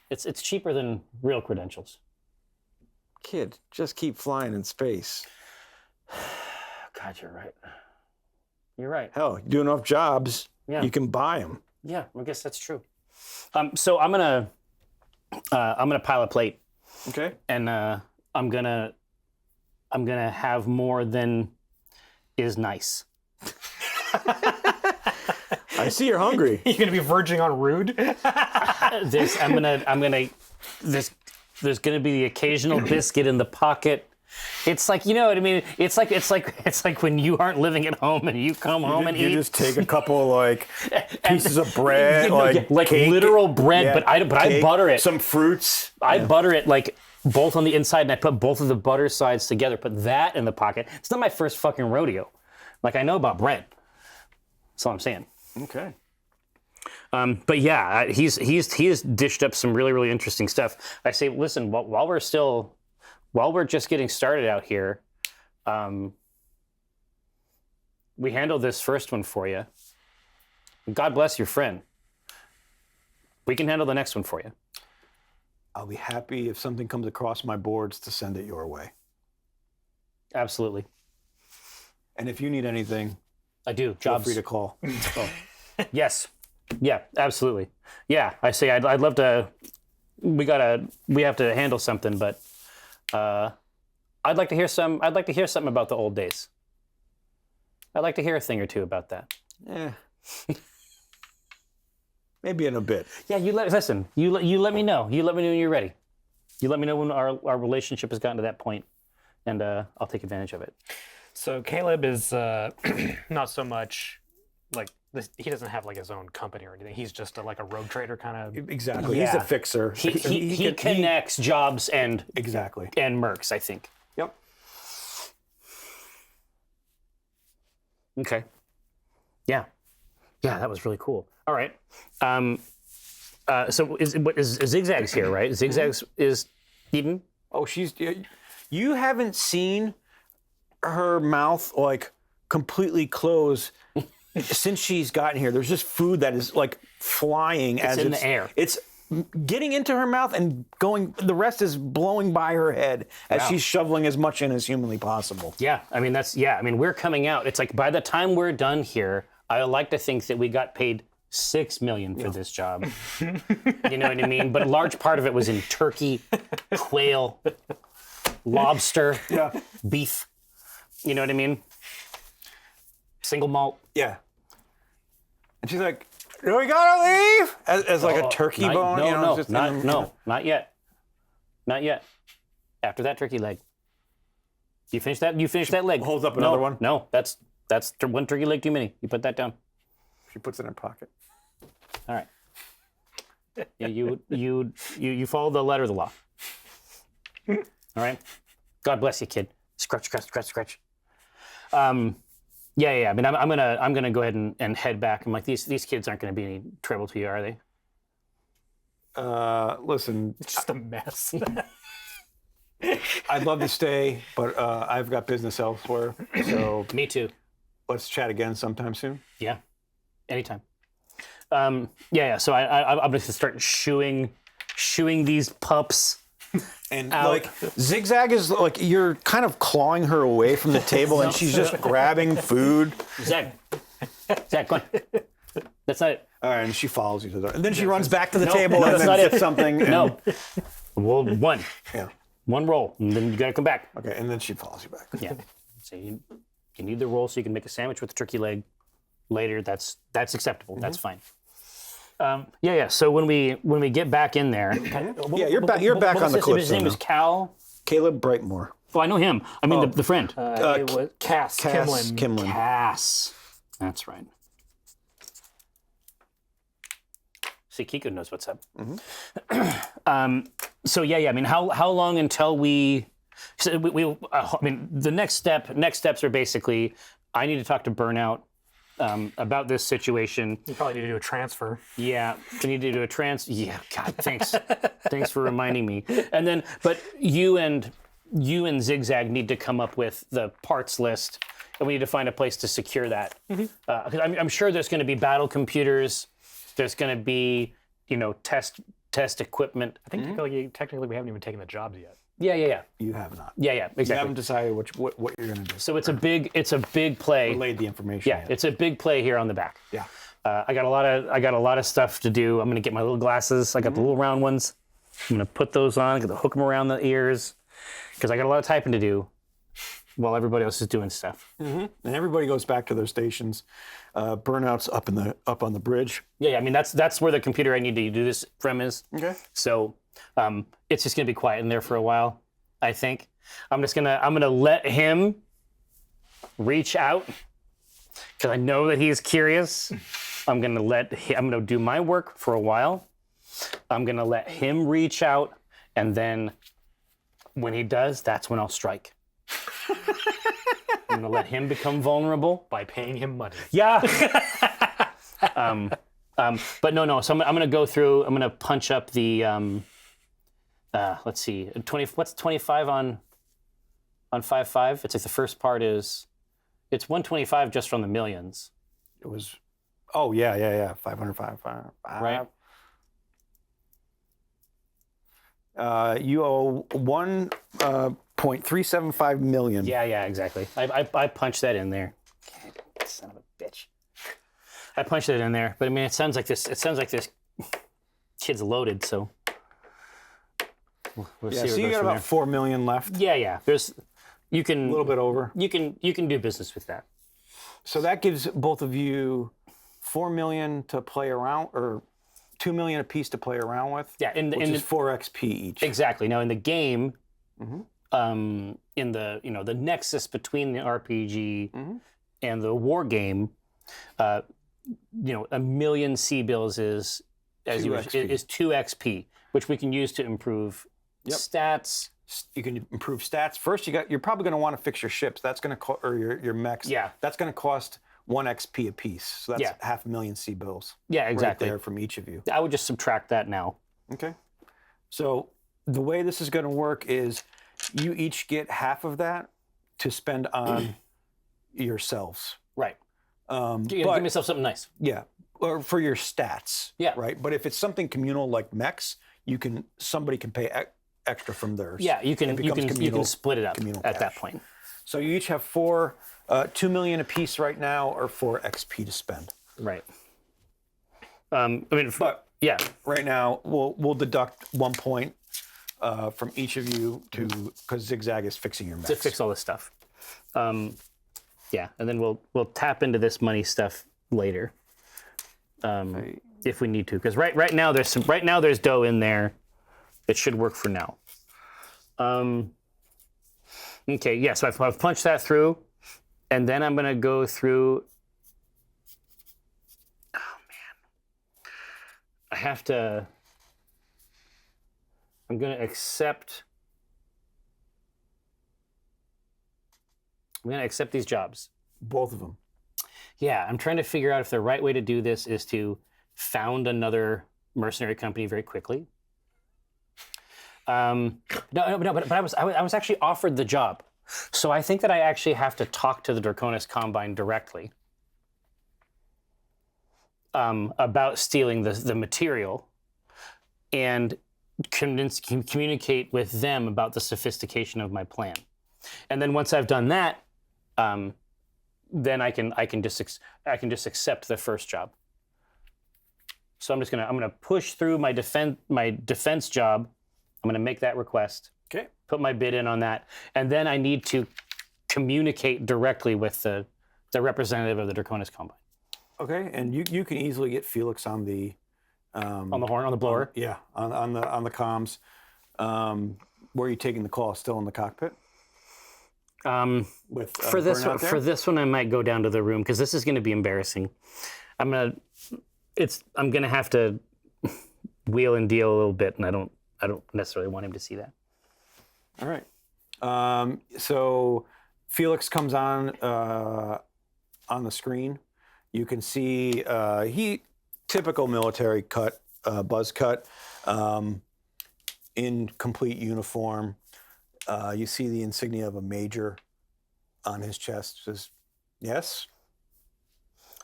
It's cheaper than real credentials. Kid, just keep flying in space. God, you're right. You're right. Hell, you do enough jobs, Yeah. you can buy them. Yeah, I guess that's true. So I'm gonna pile a plate, Okay. and I'm gonna have more than is nice. I see you're hungry. You're gonna be verging on rude. There's gonna be the occasional biscuit in the pocket. It's like, you know what I mean? It's like when you aren't living at home and you come home and You eat. just take a couple like pieces of bread, You know, like like cake, literal bread, yeah, but I cake, butter it. Some fruits. I butter it like both on the inside, and I put both of the butter sides together. Put that in the pocket. It's not my first fucking rodeo. Like, I know about bread. That's all I'm saying. Okay. But yeah, he has dished up some really, really interesting stuff. I say, listen, while we're just getting started out here, we handled this first one for you. God bless your friend. We can handle the next one for you. I'll be happy if something comes across my boards to send it your way. Absolutely. And if you need anything, I do. feel Jobs. free to call. Yes. Yeah, absolutely. Yeah, I say I'd love to. We have to handle something, but I'd like to hear something about the old days. I'd like to hear a thing or two about that. Yeah. Maybe in a bit. Yeah, you let me know. You let me know when you're ready. You let me know when our relationship has gotten to that point, and I'll take advantage of it. So Caleb is not so much like this. He doesn't have like his own company or anything. He's just like a rogue trader kind of. Exactly. He's Yeah. a fixer. He connects jobs and Exactly. mercs, I think. Yep. Okay. Yeah, that was really cool. All right. So is Zigzag's here, right? Zigzag's is Eden. Oh, you haven't seen her mouth like completely close since she's gotten here. There's just food that is like flying as in the air. It's getting into her mouth and going. The rest is blowing by her head as she's shoveling as much in as humanly possible. Yeah, I mean we're coming out. It's like by the time we're done here, I like to think that we got paid $6 million for this job. You know what I mean? But a large part of it was in turkey, quail, lobster, beef. You know what I mean? Single malt. Yeah. And she's like, "Do we gotta leave?" As like a turkey bone. No, you know, just in the- not yet. Not yet. After that turkey leg. You finish that? You finish that leg. holds up another one? No, that's one turkey leg too many. You put that down. She puts it in her pocket. All right. Yeah, you follow the letter of the law. All right. God bless you, kid. Scratch. Yeah. I mean, I'm gonna go ahead and head back. I'm like, these kids aren't gonna be any trouble to you, are they? Listen, It's just a mess. I'd love to stay, but I've got business elsewhere. So Me too. let's chat again sometime soon. Yeah, anytime. Yeah. So I'm just gonna start shooing these pups. And Out. like Zigzag is like you're kind of clawing her away from the table, and she's just grabbing food. Zach, come on. That's not it. All right, and she follows you to the door, and then she runs back to the table no, and that's then not gets it. something. And, No. Well, one Yeah. roll, and then you gotta come back. Okay, and then she follows you back. Yeah. So you need the roll so you can make a sandwich with the turkey leg later. That's acceptable. That's fine. Yeah. So when we get back in there, Yeah, you're back. You're back on the cliff. His name is Cal. Caleb Brightmore. Oh, I know him. I mean the friend. It was Cass Kimlin. Kimlin. Cass. That's right. See, Kiko knows what's up. So yeah. I mean, how long until we? So I mean, the next steps are basically, I need to talk to Burnout about this situation. You probably need to do a transfer. Yeah, we need to do a Yeah, God, thanks, thanks for reminding me. And then, but you and Zigzag need to come up with the parts list, and we need to find a place to secure that. 'Cause I'm sure there's going to be battle computers. There's going to be, test equipment. I think technically we haven't even taken the jobs yet. Yeah. You have not. Yeah, You exactly. haven't decided what you're going to do. So it's a big play. Relayed the information. Yeah, yet. it's a big play here on the back. Yeah. I got a lot of stuff to do. I'm gonna get my little glasses. I got the little round ones. I'm gonna put those on. I'm gonna hook them around the ears because I got a lot of typing to do while everybody else is doing stuff. And everybody goes back to their stations. Burnout's up on the bridge. Yeah. I mean that's where the computer I need to do this from is. Okay. So it's just gonna be quiet in there for a while. I think I'm gonna let him reach out because I know that he's curious. I'm gonna do my work for a while. I'm gonna let him reach out, and then when he does, that's when I'll strike. I'm gonna let him become vulnerable. By paying him money. Yeah. But no. So I'm gonna go through. I'm gonna punch up the. Let's see. 20. What's 25 on 5.5? It's like the first part is. It's 125 just from the millions. It was. Oh yeah. 505. Right. You owe 1.375 million. Yeah, exactly. I punched that in there. Son of a bitch. I punched it in there, but I mean, it sounds like this kid's loaded, so we'll see where So it you goes got from about there. 4 million left. Yeah. You can A little bit over. You can do business with that. So that gives both of you 4 million to play around, or 2 million apiece to play around with. Yeah, which is 4 XP each. exactly. Now in the game, Mm-hmm. in the the nexus between the RPG Mm-hmm. and the war game, 1 million C bills is 2 XP. is 2 XP, which we can use to improve Yep. stats. You can improve stats. First, you're probably going to want to fix your ships. That's going to or your mechs. Yeah. That's going to cost 1 XP apiece. So that's Yeah. 500,000 C bills. Yeah, exactly. Right there from each of you. I would just subtract that now. Okay. So the way this is going to work is you each get half of that to spend on yourselves. Right. But, Give myself something nice. yeah, or for your stats. Yeah. Right. But if it's something communal like mechs, somebody can pay extra from theirs. Yeah, you can It becomes you can split it up communal at that cash. point. So you each have 2 million apiece right now, or 4 XP to spend. Right. But yeah. right now, we'll deduct 1 point from each of you because Zigzag is fixing your mechs. To fix all this stuff. Yeah, and then we'll tap into this money stuff later, if we need to. Because right now there's dough in there. It should work for now. Okay, yeah. So I've punched that through, and then I'm gonna go through. Oh man, I have to. I'm gonna accept. I'm going to accept these jobs. Both of them. Yeah, I'm trying to figure out if the right way to do this is to found another mercenary company very quickly, But I was actually offered the job, so I think that I actually have to talk to the Draconis Combine directly about stealing the material, and communicate with them about the sophistication of my plan. And then once I've done that, then I can just accept the first job. So I'm gonna push through my defense job. I'm gonna make that request. Okay. Put my bid in on that, and then I need to communicate directly with the representative of the Draconis Combine. Okay, and you can easily get Felix on the On the horn, on the blower. yeah, on the comms. Where are you taking the call? Still in the cockpit? With For this Bernard one, there? for this one, I might go down to the room because this is going to be embarrassing. I'm gonna have to wheel and deal a little bit, and I don't necessarily want him to see that. All right. So Felix comes on the screen. You can see typical military cut, buzz cut, in complete uniform. You see the insignia of a major on his chest. Says, yes?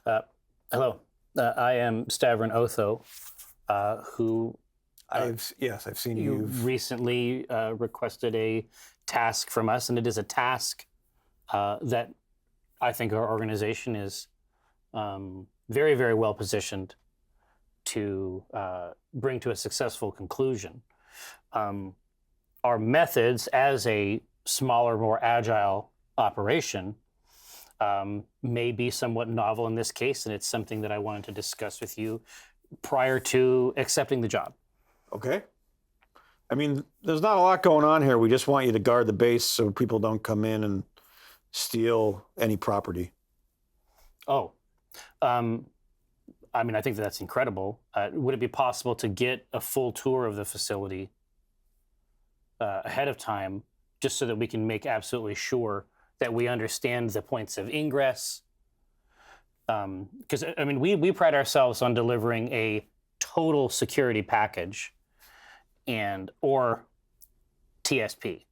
Hello, I am Stavron Otho, who I've seen you you've recently requested a task from us, and it is a task that I think our organization is very, very well positioned to bring to a successful conclusion. Our methods as a smaller, more agile operation may be somewhat novel in this case, and it's something that I wanted to discuss with you prior to accepting the job. Okay. I mean, there's not a lot going on here. We just want you to guard the base so people don't come in and steal any property. Oh, I mean, I think that's incredible. Would it be possible to get a full tour of the facility ahead of time, just so that we can make absolutely sure that we understand the points of ingress? Because I mean, we pride ourselves on delivering a total security package, or TSP.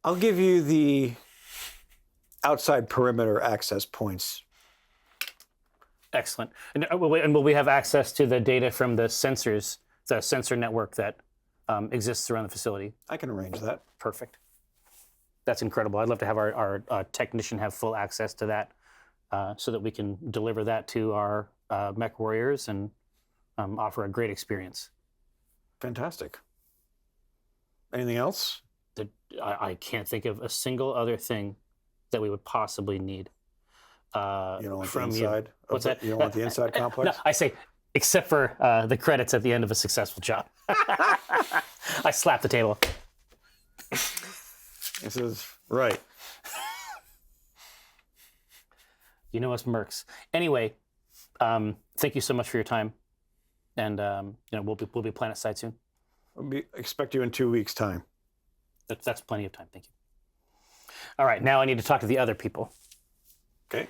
I'll give you the outside perimeter access points. Excellent. And will we have access to the data from the sensors, the sensor network that exists around the facility? I can arrange that. Perfect. That's incredible. I'd love to have our technician have full access to that, so that we can deliver that to our mech warriors and offer a great experience. Fantastic. Anything else? I can't think of a single other thing that we would possibly need. You don't want from the you. inside? What's that? You don't want the inside complex? No, I say, except for the credits at the end of a successful job. I slap the table. This is right. You know us mercs. Anyway, thank you so much for your time, and we'll be planet side soon. Expect you in 2 weeks' time. That's plenty of time. Thank you. All right, now I need to talk to the other people. Okay.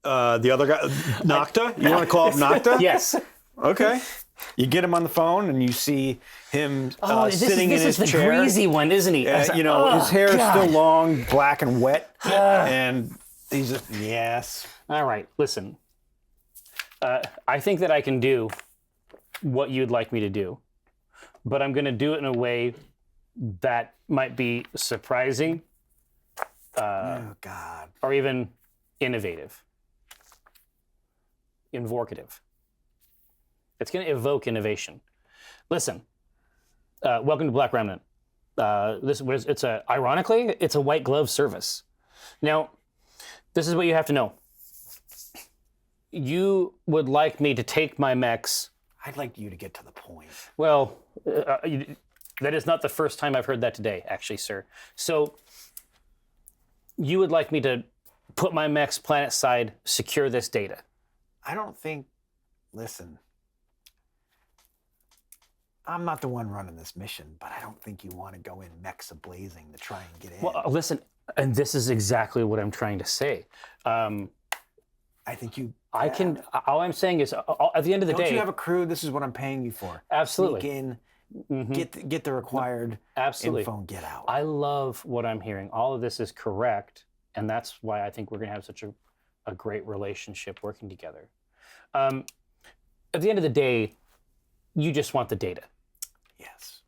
The other guy, Nocta? You want to call up Nocta? Yes. Okay. You get him on the phone and you see him sitting in his this is chair. the greasy one, isn't he? His hair is still long, black and wet, and he's just, yes. All right, listen. I think that I can do what you'd like me to do, but I'm going to do it in a way that might be surprising, Oh, God. or even innovative, invocative. It's going to evoke innovation. Listen, welcome to Black Remnant. Ironically, it's a white glove service. Now, this is what you have to know. You would like me to take my mechs. I'd like you to get to the point. Well, that is not the first time I've heard that today, actually, sir. So, you would like me to put my mechs planet side, secure this data. I don't think, listen, I'm not the one running this mission, but I don't think you want to go in mechs a-blazing to try and get in. Well, listen, and this is exactly what I'm trying to say. I think you. I can. All I'm saying is, at the end of the Don't day, you have a crew? This is what I'm paying you for. absolutely. Sneak in, get the required Absolutely. info and get out. I love what I'm hearing. All of this is correct, and that's why I think we're going to have such a great relationship working together. At the end of the day, you just want the data. Yes.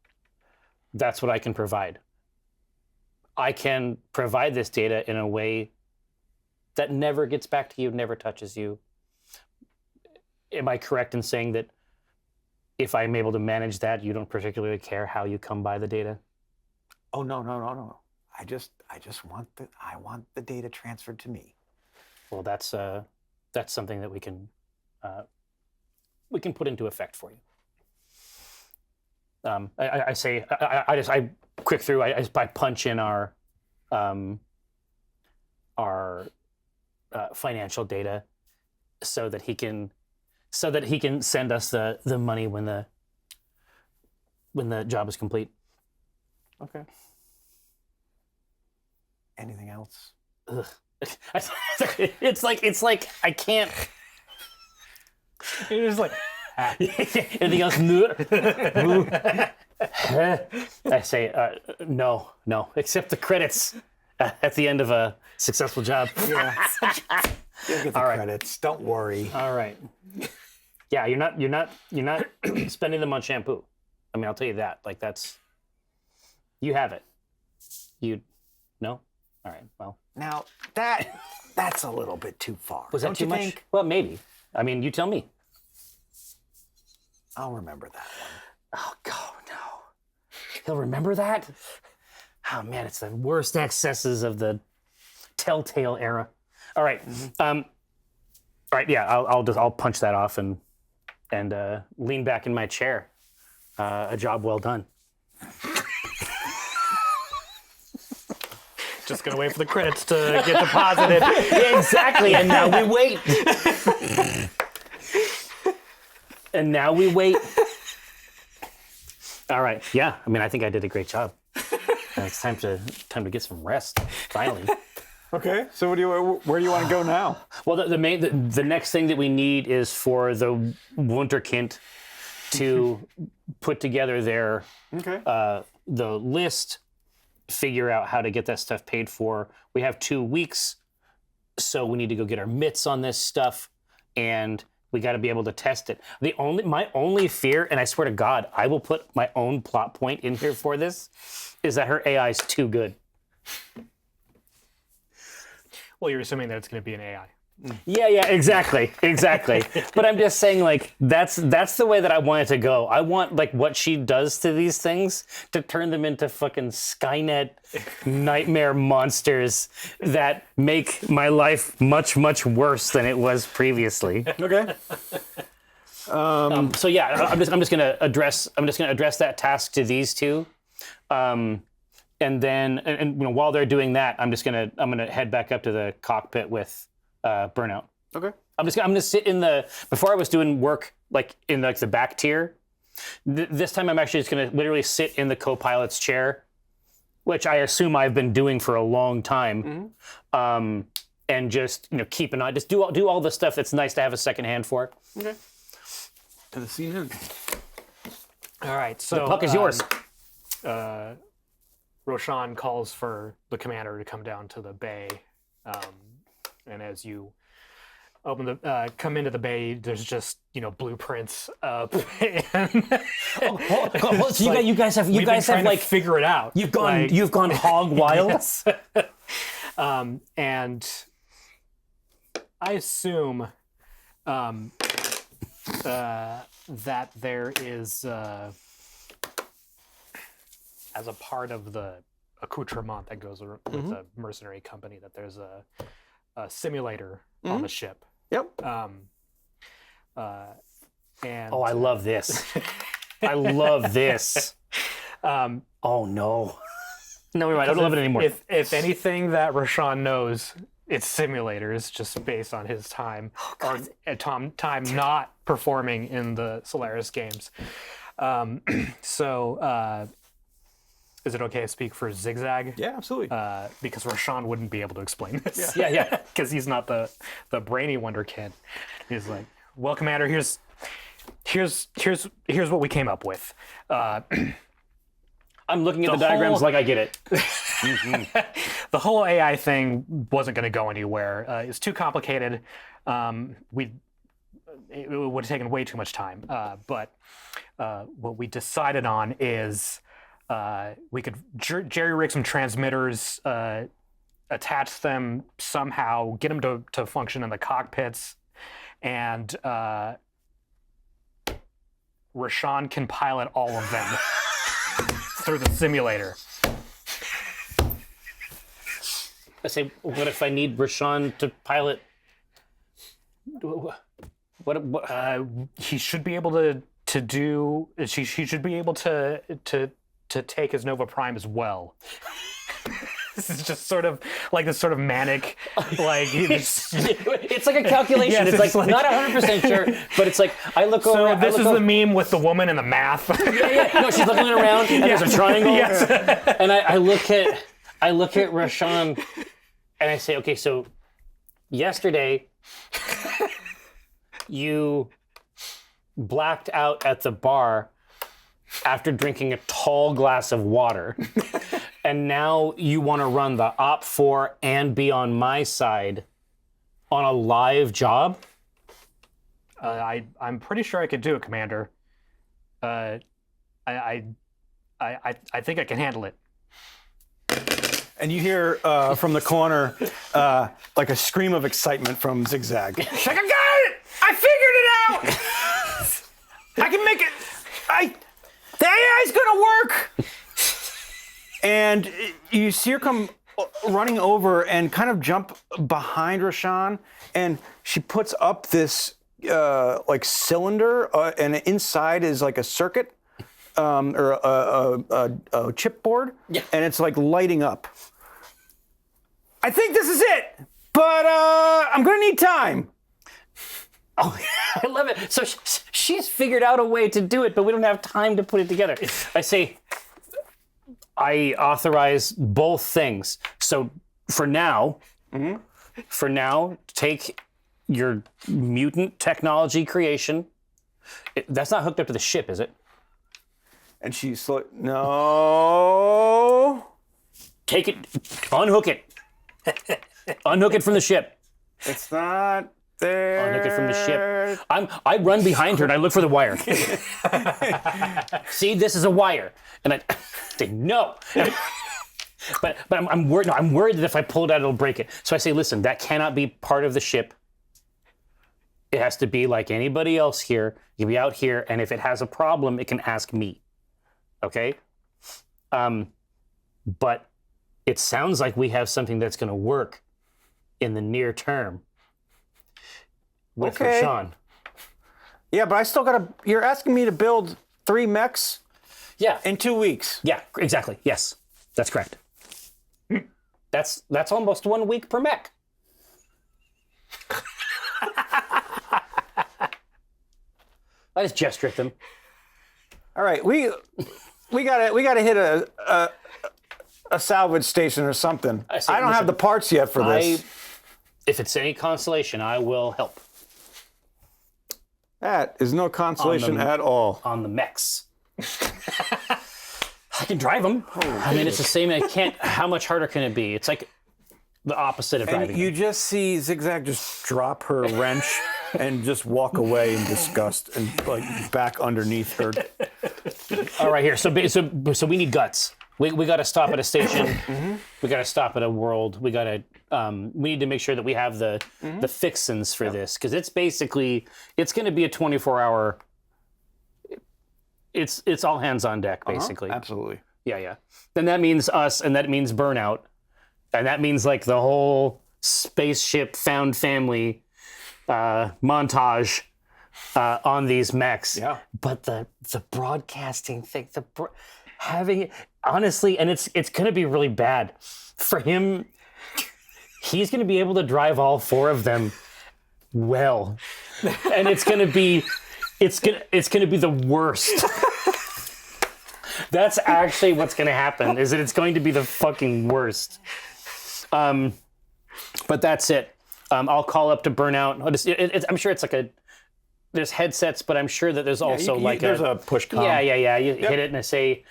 That's what I can provide. I can provide this data in a way that never gets back to you, never touches you. Am I correct in saying that if I'm able to manage that, you don't particularly care how you come by the data? Oh no. I just want the data transferred to me. Well, that's something that we can put into effect for you. I quick through. I punch in our financial data so that he can send us the money when the job is complete. Okay. Anything else? Ugh. It's like I can't. You're just like, Anything else? I say no, except the credits at the end of a successful job. Yeah. You'll get the All right. credits. Don't worry. All right. Yeah, you're not spending them on shampoo. I mean, I'll tell you that. Like that's, you have it. You, no? All right. Well, Now that's a little bit too far. was that Don't too you much? think? Well, maybe. I mean, you tell me. I'll remember that one. Oh God, no. He'll remember that? Oh man, it's the worst excesses of the Telltale era. All right. All right, yeah, I'll punch that off and lean back in my chair. A job well done. just gonna wait for the credits to get deposited. Yeah, exactly. And now we wait. And now we wait. All right. Yeah. I mean, I think I did a great job. It's time to get some rest. Finally. Okay. So where do you want to go now? Well, the next thing that we need is for the Wunderkind to put together their the list, figure out how to get that stuff paid for. We have 2 weeks, so we need to go get our mitts on this stuff, and we got to be able to test it. My only fear, and I swear to God, I will put my own plot point in here for this, is that her AI is too good. Well, you're assuming that it's going to be an AI. Yeah, exactly. But I'm just saying, like, that's the way that I want it to go. I want, like, what she does to these things to turn them into fucking Skynet nightmare monsters that make my life much, much worse than it was previously. Okay. So yeah, I'm just gonna address that task to these two, and then you know, while they're doing that, I'm gonna head back up to the cockpit with Burnout. Okay. I'm gonna sit in before I was doing work like in like the back tier. This time I'm actually just gonna literally sit in the co-pilot's chair, which I assume I've been doing for a long time, and just keep an eye, just do all the stuff that's nice to have a second hand for. Okay. To the scene ends. All right, so The puck is yours. Roshan calls for the commander to come down to the bay, and as you come into the bay, there's just blueprints up. And So you guys have like figure it out. you've gone hog wild. Yes. And I assume that there is, as a part of the accoutrement that goes with the mercenary company, that there's a simulator on the ship. Yep. And Oh, I love this. I love this. Oh no. No, I don't love it anymore. If anything that Roshan knows, it's simulators, just based on his time or time not performing in the Solaris games. So is it okay to speak for Zigzag? Yeah, absolutely. Because Rashawn wouldn't be able to explain this. Yeah. Because he's not the brainy wonder kid. He's like, well, Commander, here's what we came up with. I'm looking at the diagrams like I get it. The whole AI thing wasn't going to go anywhere. It's too complicated. It would have taken way too much time. But what we decided on is we could jerry rig some transmitters, attach them somehow, get them to function in the cockpits, and Rashawn can pilot all of them through the simulator. I say, what if I need Rashawn to pilot? What? He should be able to do. He should be able to take his Nova Prime as well. This is just sort of like this sort of manic, like It's like a calculation. Yes, it's like not 100% sure, but it's like I look over. so. This is the meme with the woman and the math. Yeah. No, she's looking around and there's a triangle. Yes. And I look at Rashawn and I say, okay, so yesterday you blacked out at the bar after drinking a tall glass of water. And now you want to run the Op 4 and be on my side on a live job? I'm pretty sure I could do it, Commander. I think I can handle it. And you hear from the corner like a scream of excitement from Zigzag. Like, I got it! I figured it out! I can make it! The AI's gonna work! And you see her come running over and kind of jump behind Rashawn, and she puts up this like cylinder, and inside is like a circuit or a chipboard, and it's like lighting up. I think this is it, but I'm gonna need time. Oh, I love it. So she's figured out a way to do it, but we don't have time to put it together. I say, I authorize both things. So for now, take your mutant technology creation. That's not hooked up to the ship, is it? And she's like, no. Take it, unhook it. Unhook it from the ship. It's not there. Unhook it from the ship. I run behind her and I look for the wire. See, this is a wire. And I say, no. But I'm worried. No, I'm worried that if I pull it out, it'll break it. So I say, listen, that cannot be part of the ship. It has to be like anybody else here. You'll be out here, and if it has a problem, it can ask me. Okay? But it sounds like we have something that's going to work in the near term with Rashawn. Yeah, but I still gotta. You're asking me to build 3 mechs Yeah. in 2 weeks. Yeah, exactly. Yes, that's correct. That's almost 1 week per mech. I just gesture at them. All right, we gotta hit a salvage station or something. I say, I don't have the parts yet for this. If it's any consolation, I will help That is no consolation On the- at all. on the mechs. I can drive them. I mean, it's the same. I can't. How much harder can it be? It's like the opposite of And driving. you just see Zigzag just drop her wrench and just walk away in disgust and like back underneath her. All right, here. So we need guts. We got to stop at a station. We got to stop at a world. We got to. We need to make sure that we have the fixins for this, because it's basically it's going to be a 24-hour. It's all hands on deck basically. Absolutely. Yeah. Then that means us, and that means burnout, and that means like the whole spaceship found family montage on these mechs. Yeah. But the broadcasting thing, having it honestly, and it's going to be really bad for him. He's going to be able to drive all 4 of them well, and it's going to be the worst. That's actually what's going to happen. Is that it's going to be the fucking worst. But that's it. I'll call up to Burnout. I'm sure it's like there's headsets, but I'm sure that there's also there's a push comm. Yeah. You hit it, and I say,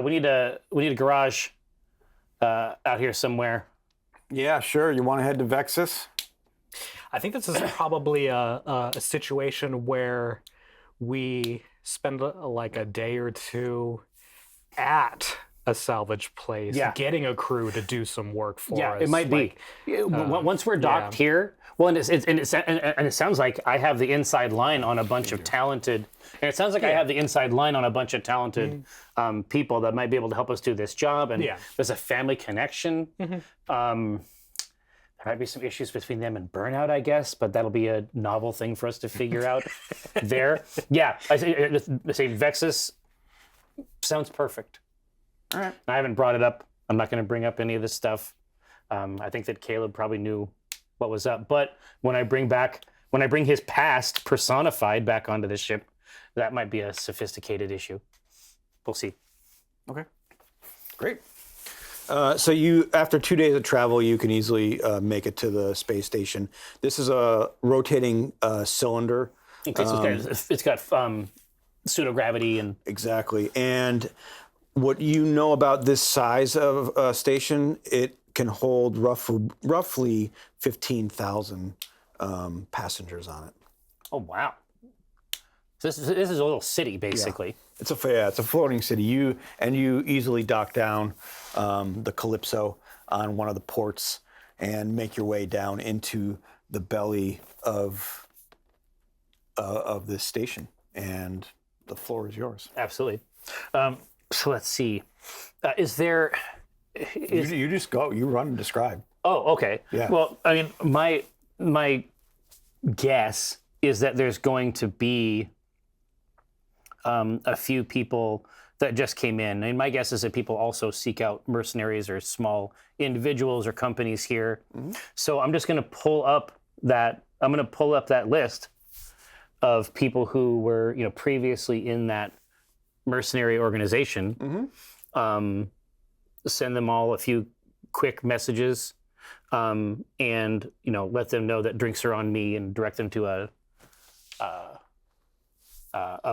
we need a garage out here somewhere. Yeah, sure. You want to head to Vexus? I think this is probably a situation where we spend like a day or two at a salvage place, getting a crew to do some work for us. Yeah, it might be. Once we're docked here, well, and it sounds like I have the inside line on a bunch of talented, and it sounds like I have the inside line on a bunch of talented people that might be able to help us do this job, and there's a family connection. There might be some issues between them and Burnout, I guess, but that'll be a novel thing for us to figure out there. Yeah, I say Vexus sounds perfect. All right. I haven't brought it up. I'm not going to bring up any of this stuff. I think that Caleb probably knew what was up. But when I bring his past personified back onto the ship, that might be a sophisticated issue. We'll see. Okay. Great. So after 2 days of travel, you can easily make it to the space station. This is a rotating cylinder. Okay, so it's got pseudo-gravity and... Exactly. And what you know about this size of station, it can hold roughly 15,000 passengers on it. Oh, wow. So this is a little city, basically. Yeah. It's a floating city. You easily dock down the Calypso on one of the ports and make your way down into the belly of this station, and the floor is yours. Absolutely. So let's see. Is there? You just go. You run and describe. Oh, okay. Yeah. Well, I mean, my guess is that there's going to be a few people that just came in. And my guess is that people also seek out mercenaries or small individuals or companies here. Mm-hmm. So I'm just going to pull up that list of people who were, previously in that mercenary organization. Mm-hmm. Send them all a few quick messages, and let them know that drinks are on me, and direct them to a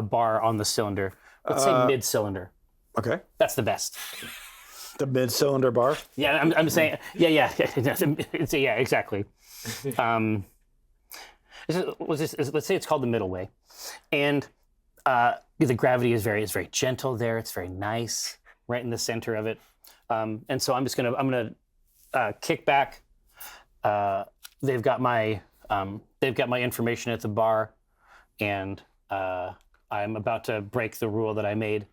bar on the cylinder. Let's say mid-cylinder. Okay. That's the best. The mid-cylinder bar? Yeah, I'm saying, yeah, exactly. Let's say it's called the middle way. And the gravity is very gentle there. It's very nice, right in the center of it. And so I'm gonna kick back. They've got my information at the bar, and I'm about to break the rule that I made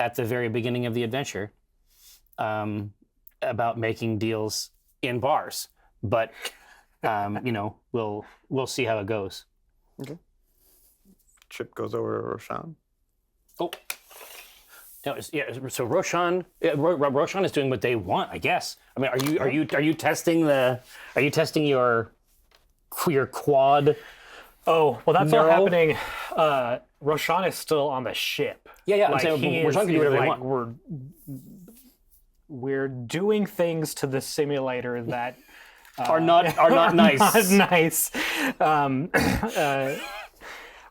at the very beginning of the adventure about making deals in bars. But we'll see how it goes. Okay. Chip goes over to Roshan. Oh. No, so Roshan is doing what they want, I guess. I mean, are you testing your quad? Oh, well, that's all happening. Roshan is still on the ship. Yeah. I'm saying Roshan can do whatever they want. We're doing things to the simulator that are not nice. Not nice.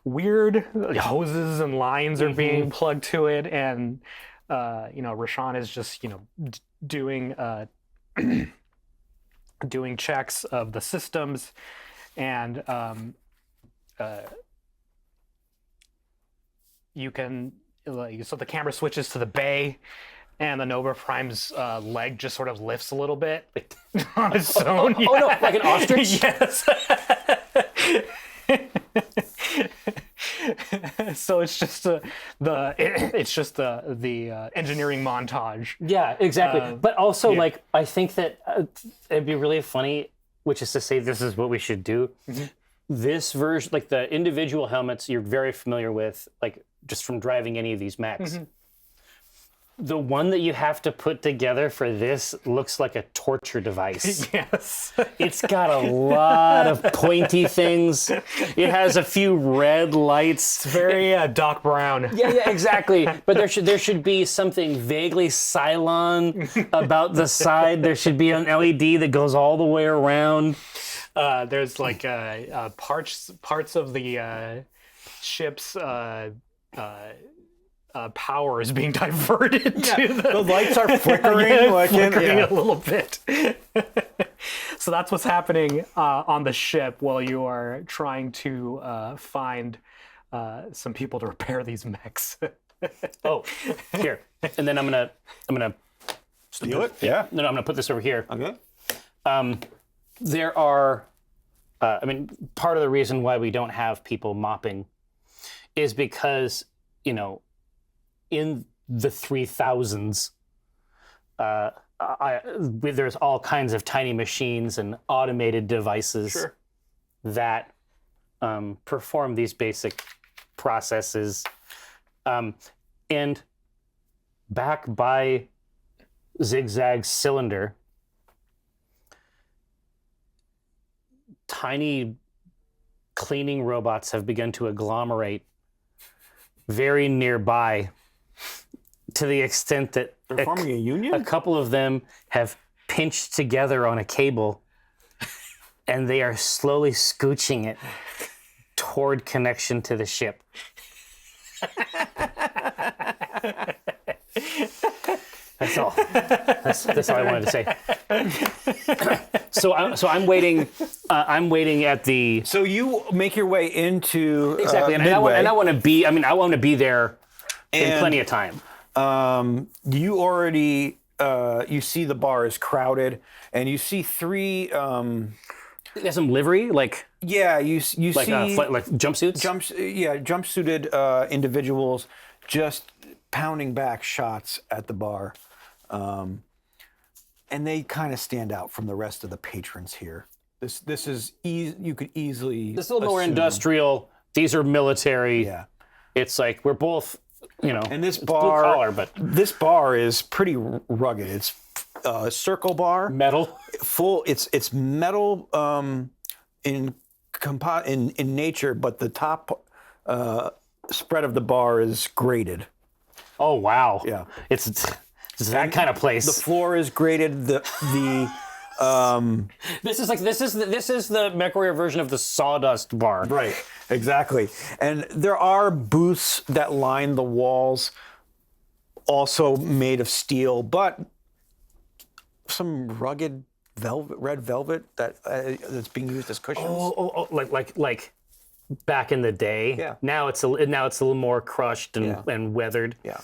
Weird hoses and lines are being plugged to it, and Roshan is just doing doing checks of the systems, and you can so the camera switches to the bay, and the Nova Prime's leg just sort of lifts a little bit on its own. Oh no, like an ostrich? Yes. So it's just the engineering montage. Yeah, exactly. But also, I think that it'd be really funny, which is to say, this is what we should do. Mm-hmm. This version, like the individual helmets, you're very familiar with, like just from driving any of these mechs. Mm-hmm. The one that you have to put together for this looks like a torture device. Yes. It's got a lot of pointy things. It has a few red lights. Very Doc Brown. Yeah, exactly. But there should be something vaguely Cylon about the side. There should be an LED that goes all the way around. There's like parts of the ship's power is being diverted to The lights are flickering, flickering a little bit. So that's what's happening on the ship while you are trying to find some people to repair these mechs. Oh, here. And then I'm gonna steal it. Yeah. no, I'm gonna put this over here. Okay. There are, part of the reason why we don't have people mopping is because, in the 3000s, there's all kinds of tiny machines and automated devices that perform these basic processes. And back by Zigzag Cylinder, tiny cleaning robots have begun to agglomerate very nearby, to the extent that They're forming a union? a couple of them have pinched together on a cable, and they are slowly scooching it toward connection to the ship. That's all. That's all I wanted to say. So I'm waiting. I'm waiting at the So you make your way into exactly, and I want to be. I want to be there in And- plenty of time. You already you see the bar is crowded, and you see three. There's some livery, like You like see like jumpsuits. jumpsuited individuals just pounding back shots at the bar, and they kind of stand out from the rest of the patrons here. This is you could easily. This is a little more assume- industrial. These are military. Yeah. It's like we're both, And this it's bar, blue collar, but this bar is pretty rugged. It's a circle bar, metal. full. It's metal in nature, but the top spread of the bar is grated. Oh wow. Yeah. It's that kind of place. The floor is grated. The This is the Mechwarrior version of the sawdust bar. Right, exactly. And there are booths that line the walls, also made of steel, but some rugged red velvet that's being used as cushions. Oh, like back in the day. Yeah. Now it's a little more crushed and weathered. Yeah.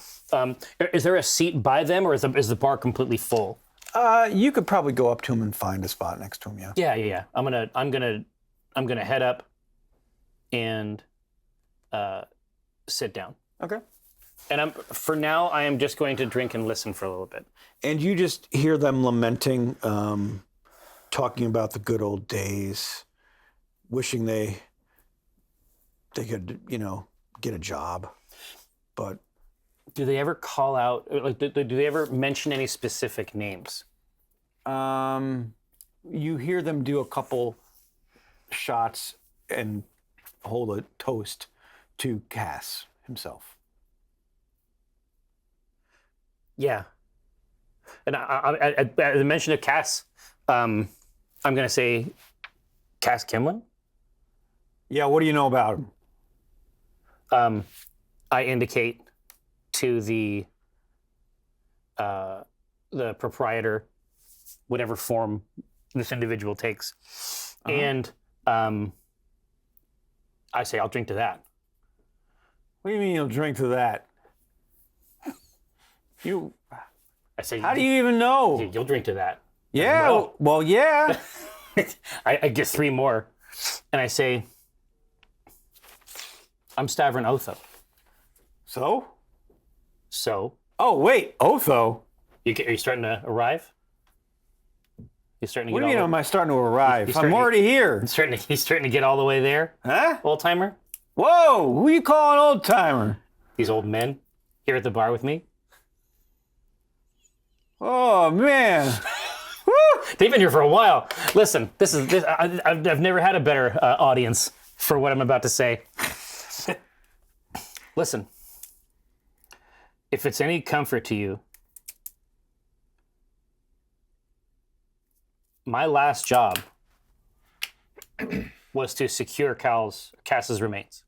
Is there a seat by them, or is the bar completely full? You could probably go up to him and find a spot next to him. Yeah. Yeah. I'm gonna head up and sit down. Okay. And for now I am just going to drink and listen for a little bit. And you just hear them lamenting, talking about the good old days, wishing they could, get a job, but. Do they ever call out? Like, do they ever mention any specific names? You hear them do a couple shots and hold a toast to Cass himself. Yeah. And at the mention of Cass, I'm going to say Cass Kimlin. Yeah, what do you know about him? I indicate to the proprietor, whatever form this individual takes, and I say, I'll drink to that. What do you mean you'll drink to that? I say, How do you even know? You'll drink to that. Yeah, well, yeah. I get three more, and I say, I'm Stavron Otho. So? So, Oh, wait, Otho? are you starting to arrive? You starting to What get do you mean all am I starting to arrive? He's I'm starting to- already here. he's starting to get all the way there, Huh? old timer. Whoa, who you calling old timer? These old men here at the bar with me. Oh man. They've been here for a while. Listen, I've never had a better audience for what I'm about to say. Listen, if it's any comfort to you, my last job was to secure Cass's remains.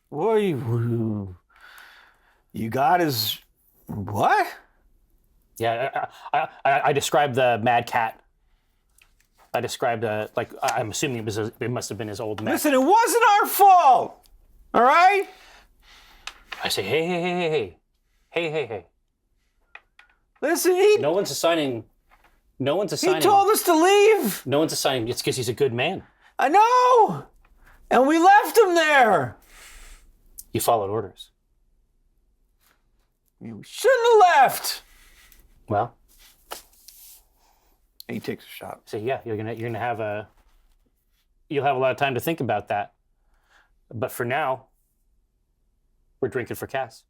What you got his what? Yeah, I described the mad cat. I described like I'm assuming it must have been his old mech. Listen, it wasn't our fault. All right? I say, hey. Listen, he No one's assigning. told us to leave. No one's assigning. It's because he's a good man. I know. And we left him there. You followed orders. You shouldn't have left. Well, He takes a shot. so yeah, you're gonna have you'll have a lot of time to think about that. But for now, we're drinking for Cass.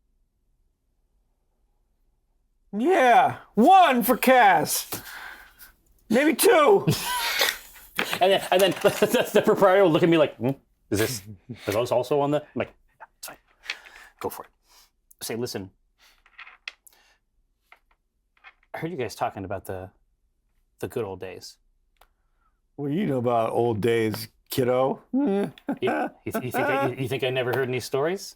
Yeah, 1 for Cass. Maybe 2. And then the proprietor will look at me like, are those also on the? I'm like, yeah, it's fine. Go for it. Say, listen, I heard you guys talking about the good old days. What do you know about old days, kiddo? You think I never heard any stories?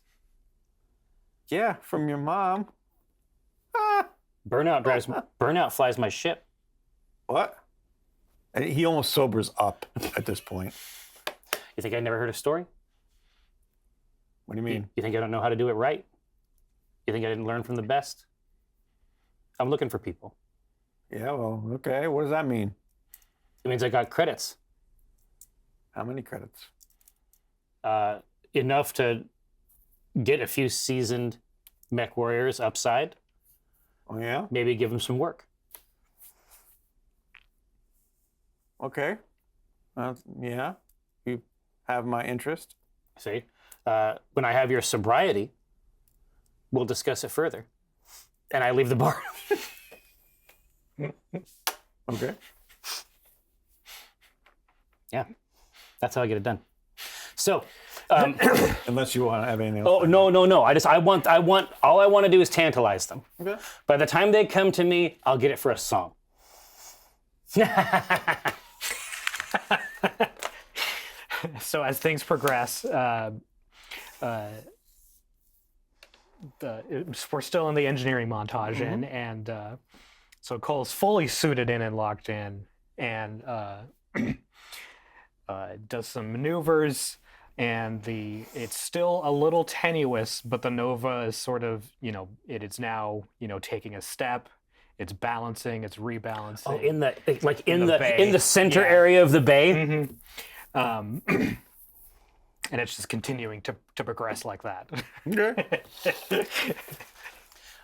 Yeah, from your mom. Burnout flies my ship. What? And he almost sobers up at this point. You think I never heard a story? What do you mean? You think I don't know how to do it right? You think I didn't learn from the best? I'm looking for people. Yeah, well, okay. What does that mean? It means I got credits. How many credits? Enough to get a few seasoned mech warriors upside. Oh, yeah? Maybe give them some work. Okay. Yeah. You have my interest. See? When I have your sobriety, we'll discuss it further. And I leave the bar. Okay. Yeah. That's how I get it done. So, Unless you want to have anything oh else. no. All I want to do is tantalize them. Okay. By the time they come to me, I'll get it for a song. So as things progress, we're still in the engineering montage, and so Cole's fully suited in and locked in, and does some maneuvers, and it's still a little tenuous, but the Nova is sort of, it is now, taking a step. It's balancing, it's rebalancing. Oh, in the center Yeah. area of the bay. And it's just continuing to progress like that. Okay.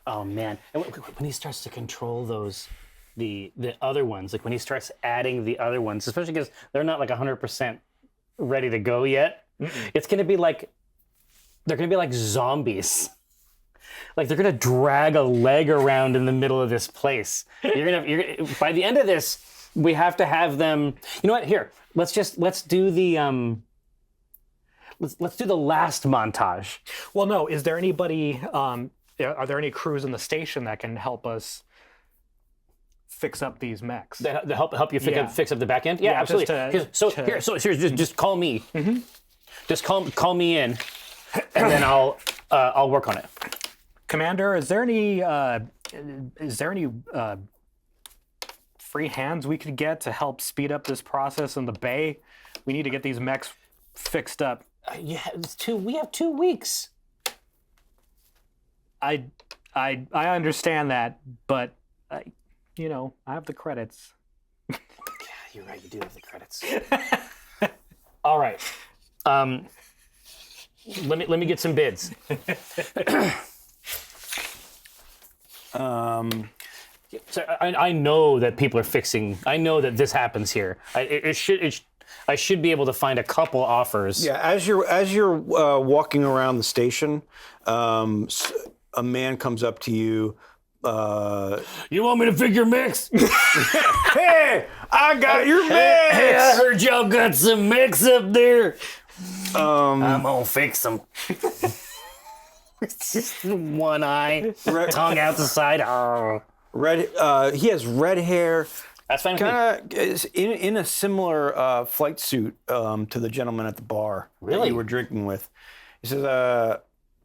Oh man! And when he starts to control the other ones, like when he starts adding the other ones, especially because they're not like 100% ready to go yet, it's gonna be like they're gonna be like zombies. Like they're gonna drag a leg around in the middle of this place. You're by the end of this, we have to have them. You know what? Here, let's do the let's do the last montage. Well, no. Is there anybody? Are there any crews in the station that can help us fix up these mechs? To help you Yeah. fix up the back end. Yeah, Yeah, just absolutely. So just call me. Just call me in, and then I'll work on it. Commander, is there any free hands we could get to help speed up this process in the bay? We need to get these mechs fixed up. Yeah, we have 2 weeks. I understand that, but I have the credits. Yeah, you're right. You do have the credits. All right. Let me get some bids. So I know that people are fixing. I know that this happens here. I should be able to find a couple offers. Yeah, as you're walking around the station, a man comes up to you, You want me to fix your mix? Hey, I got your mix. Hey, I heard y'all got some mix up there. I'm gonna fix them. It's just one eye, tongue out the side. Oh. Red. He has red hair. That's fine with me. Kind of in a similar flight suit to the gentleman at the bar that Really? you were drinking with. He says,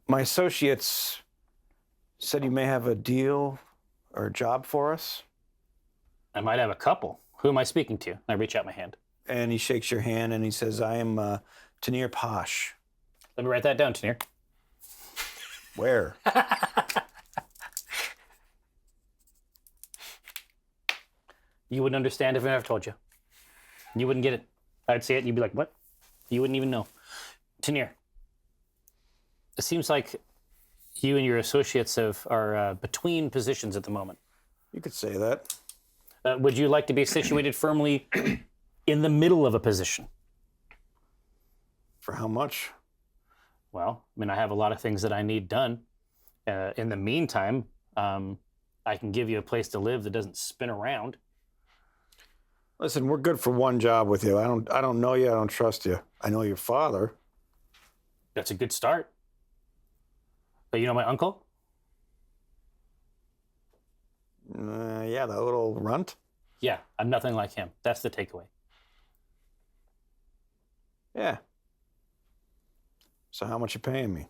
"My associates said you may have a deal or a job for us." I might have a couple. Who am I speaking to? I reach out my hand. And he shakes your hand and he says, "I am Tanir Posh." Let me write that down, Tanir. Where? You wouldn't understand if I never told you. You wouldn't get it. I'd say it and you'd be like, what? You wouldn't even know. Tanir, it seems like you and your associates are between positions at the moment. You could say that. Would you like to be situated firmly in the middle of a position? For how much? Well, I mean, I have a lot of things that I need done. In the meantime, I can give you a place to live that doesn't spin around. Listen, we're good for one job with you. I don't know you. I don't trust you. I know your father. That's a good start. But you know my uncle? Yeah, that little runt. Yeah, I'm nothing like him. That's the takeaway. Yeah. So how much you paying me?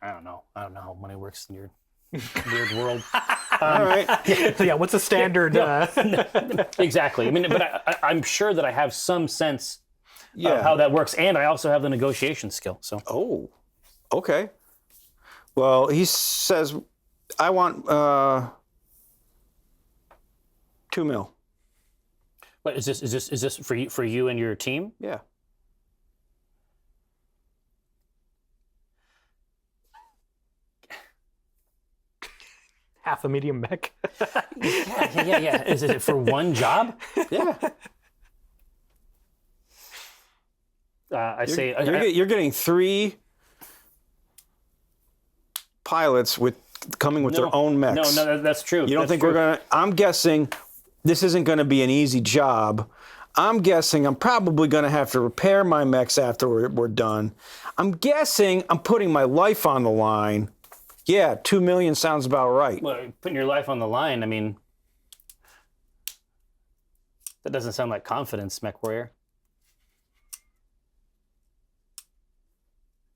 I don't know. I don't know how money works in your weird world. All right. So yeah, what's a standard? Exactly. I mean, but I'm sure that I have some sense Yeah. of how that works, and I also have the negotiation skill. So Oh. Okay. Well, he says, I want $2 million. but is this for you and your team? Yeah. Half a medium mech. Yeah. Is it for one job? Yeah. You're getting 3 pilots coming with their own mechs. No, that's true. You don't That's think true. we're gonna? I'm guessing this isn't gonna be an easy job. I'm guessing I'm probably gonna have to repair my mechs after we're done. I'm guessing I'm putting my life on the line. Yeah, $2 million sounds about right. Well, putting your life on the line. I mean, that doesn't sound like confidence, Mechwarrior.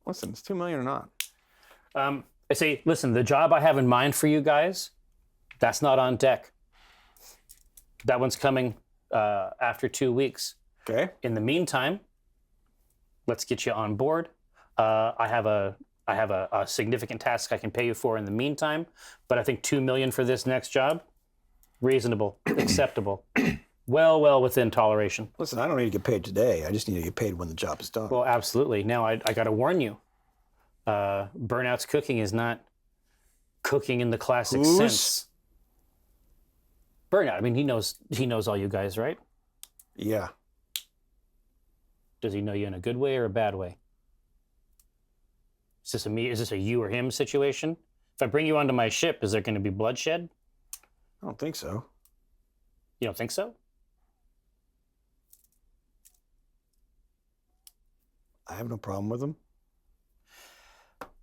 Listen, it's $2 million or not. I say, listen, the job I have in mind for you guys, that's not on deck. That one's coming after 2 weeks. Okay. In the meantime, let's get you on board. I have a significant task I can pay you for in the meantime, but I think $2 million for this next job, reasonable, acceptable, well within toleration. Listen, I don't need to get paid today. I just need to get paid when the job is done. Well, absolutely. Now I got to warn you, Burnout's cooking is not cooking in the classic Who's? sense. Burnout. I mean, he knows all you guys, right? Yeah. Does he know you in a good way or a bad way? Is this a you or him situation? If I bring you onto my ship, is there going to be bloodshed? I don't think so. You don't think so? I have no problem with them.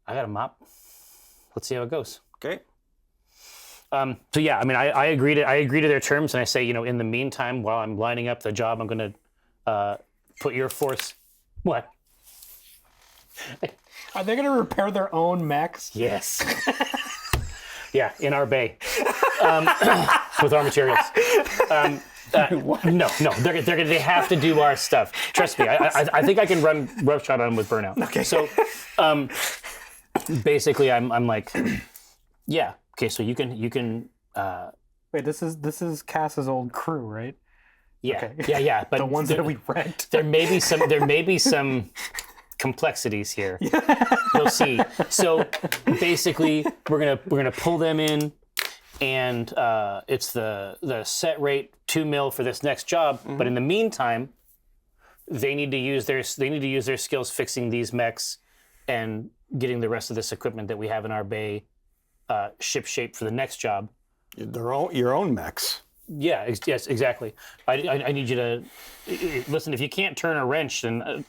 I got a mop. Let's see how it goes. Okay. So yeah, I mean, I agree to their terms, and I say, in the meantime, while I'm lining up the job, I'm going to put your force. What? Are they going to repair their own mechs? Yes. Yeah, in our bay, with our materials. No, they have to do our stuff. Trust me, I think I can run roughshod on them with Burnout. Okay. So, basically, I'm like, yeah. Okay, so you can. Wait, this is Cass's old crew, right? Yeah, Okay. yeah. But The ones that we rent. there may be some complexities here. You'll see. So basically, we're gonna pull them in, and it's the set rate $2 million for this next job. Mm-hmm. But in the meantime, they need to use their skills fixing these mechs and getting the rest of this equipment that we have in our bay ship shape for the next job. Your own mechs. Yeah, yes, exactly. I need you to listen. If you can't turn a wrench, then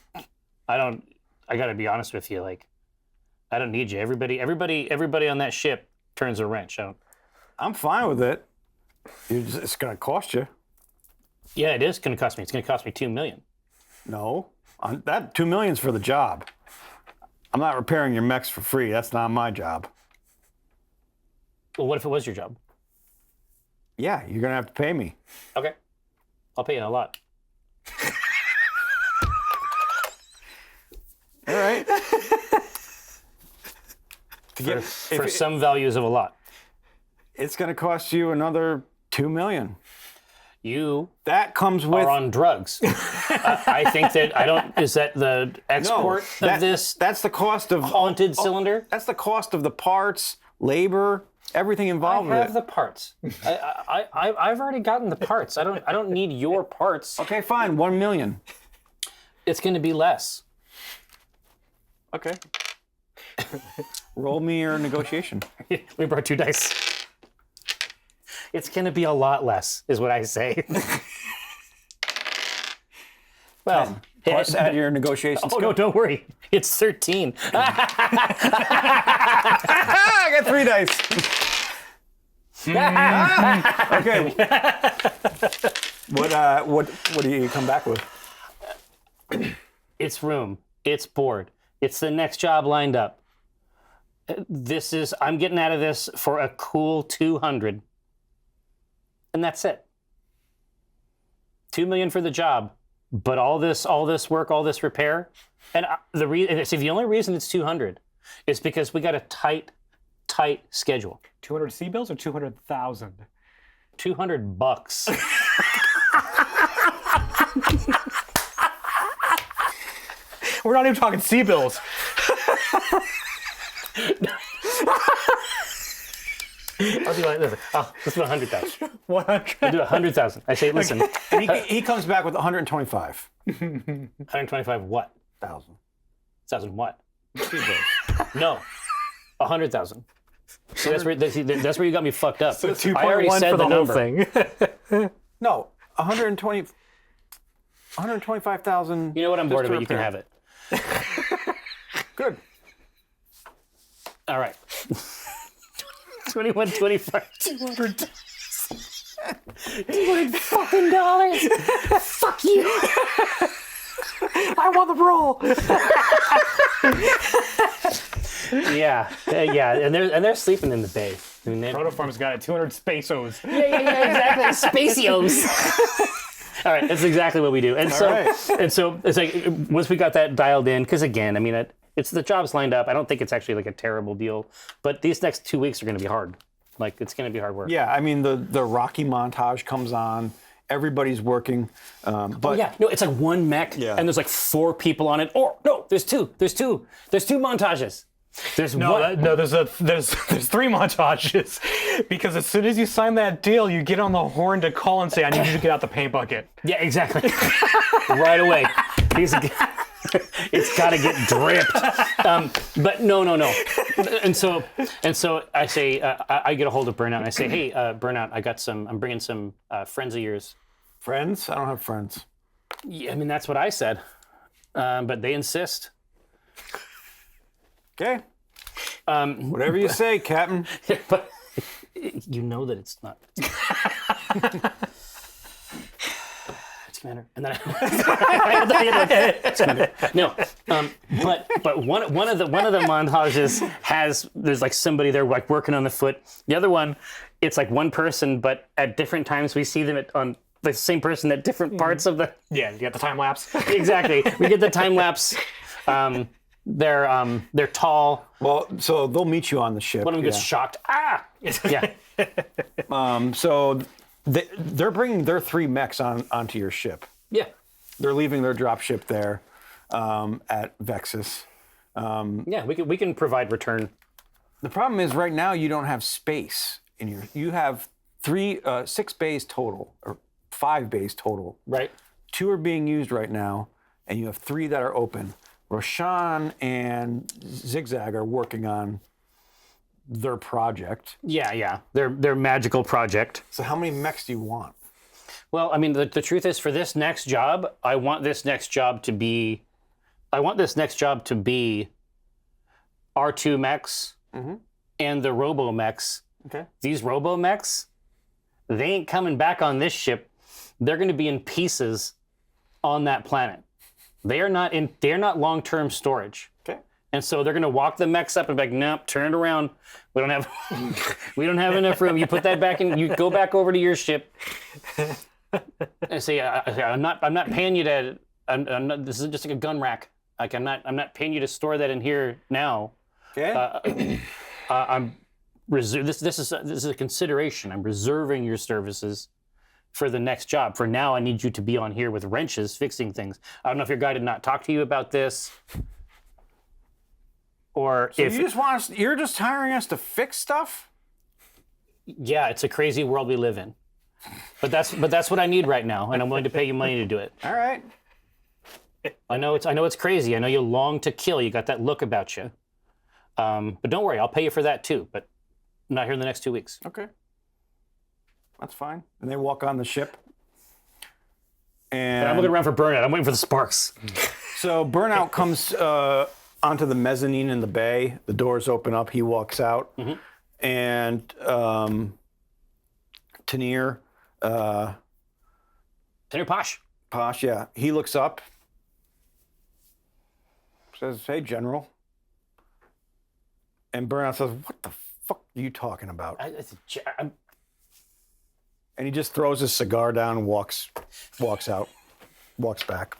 I got to be honest with you. Like, I don't need you. Everybody on that ship turns a wrench. I'm fine with it. It's going to cost you. Yeah, it is going to cost me. It's going to cost me $2 million. No, that $2 million's for the job. I'm not repairing your mechs for free. That's not my job. Well, what if it was your job? Yeah, you're going to have to pay me. Okay, I'll pay you a lot. All right. For some values of a lot. It's going to cost you another $2 million. You That comes with. are on drugs. I think that I don't. Is that the export of this That's the cost of haunted cylinder? That's the cost of the parts, labor, everything involved I have with the it. parts. I've already gotten the parts. I don't need your parts. Okay, fine, $1 million. It's going to be less. Okay. Roll me your negotiation. We brought 2 dice. It's going to be a lot less, is what I say. Well, Plus, add your negotiation. oh no, don't worry. It's 13. I got 3 dice. Okay. What do you come back with? It's room. It's board. It's the next job lined up. I'm getting out of this for a cool 200. And that's it. 2 million for the job, but all this work, all this repair, and the only reason it's 200 is because we got a tight schedule. 200 C bills or 200,000? $200. We're not even talking C bills. I'll do like this. Let's do 100,000. 100. We'll do 100,000. I say, listen, And he comes back with 125. 125 what? Thousand. 1,000 what? No, 100,000. See, that's where you got me fucked up. So I already 2.1 said for the whole number. thing. No, 125,000. You know what? I'm bored of it. You can repair. have it. Good. All right. 21, 25. $200. $200 fucking. Fuck you. I want the roll. Yeah, and they're sleeping in the bay. I mean, Protoform's got it. 200 pesos. yeah, exactly. Spacios. All right, that's exactly what we do. And so it's like once we got that dialed in, because again, I mean, it's the job's lined up. I don't think it's actually like a terrible deal, but these next 2 weeks are going to be hard. Like it's going to be hard work. Yeah, I mean the Rocky montage comes on. Everybody's working, but Yeah, no, it's like one mech, and there's like 4 people on it. Or no, there's two. There's 2 montages. There's one. There's 3 montages because as soon as you sign that deal, you get on the horn to call and say, "I need you to get out the paint bucket." Yeah, exactly. Right away. It's got to get dripped. But no. And so I say, I get a hold of Burnout and I say, hey, Burnout, I'm bringing some friends of yours. friends? I don't have friends. Yeah, I mean, that's what I said. But they insist. Okay. Whatever you say, Captain. But you know that it's not. It's Commander. And then no. But one of the montages there's like somebody there like working on the foot. The other one, it's like one person, but at different times we see them on the same person at different parts of the. Yeah, you got the time lapse. Exactly. We get the time lapse. They're tall. Well, so they'll meet you on the ship. One of them gets shocked. Ah! Yeah. So they're bringing their 3 mechs onto your ship. Yeah. They're leaving their drop ship there at Vexus. Yeah, we can provide return. The problem is right now you don't have space in your. You have 6 bays total, or 5 bays total. Right. 2 are being used right now, and you have 3 that are open. Roshan and Zigzag are working on their project. Yeah. Their magical project. So how many mechs do you want? Well, I mean, the truth is, for this next job, I want this next job to be R2 mechs and the robo mechs. Okay. These robo mechs, they ain't coming back on this ship. They're going to be in pieces on that planet. They are not long-term storage. Okay. And so they're going to walk the mechs up and be like, nope, turn it around. We don't have enough room. You put that back in. You go back over to your ship. I say, I'm not paying you to. I'm not, this is just like a gun rack. Like I'm not paying you to store that in here now. Okay. This is a consideration. I'm reserving your services for the next job. For now, I need you to be on here with wrenches fixing things. I don't know if your guy did not talk to you about this, or So if you're just hiring us to fix stuff? yeah, it's a crazy world we live in. But that's what I need right now, and I'm willing to pay you money to do it. All right. I know it's crazy. I know you long to kill. You got that look about you. But don't worry, I'll pay you for that too. But I'm not here in the next 2 weeks. Okay. That's fine. And they walk on the ship. And I'm looking around for burnout. I'm waiting for the sparks. so Burnout comes onto the mezzanine in the bay. The doors open up. He walks out. And Tanir, Tanner Posh. Posh, yeah. He looks up. Says, hey, General. And Burnout says, what the fuck are you talking about? I'm And he just throws his cigar down and walks out, walks back.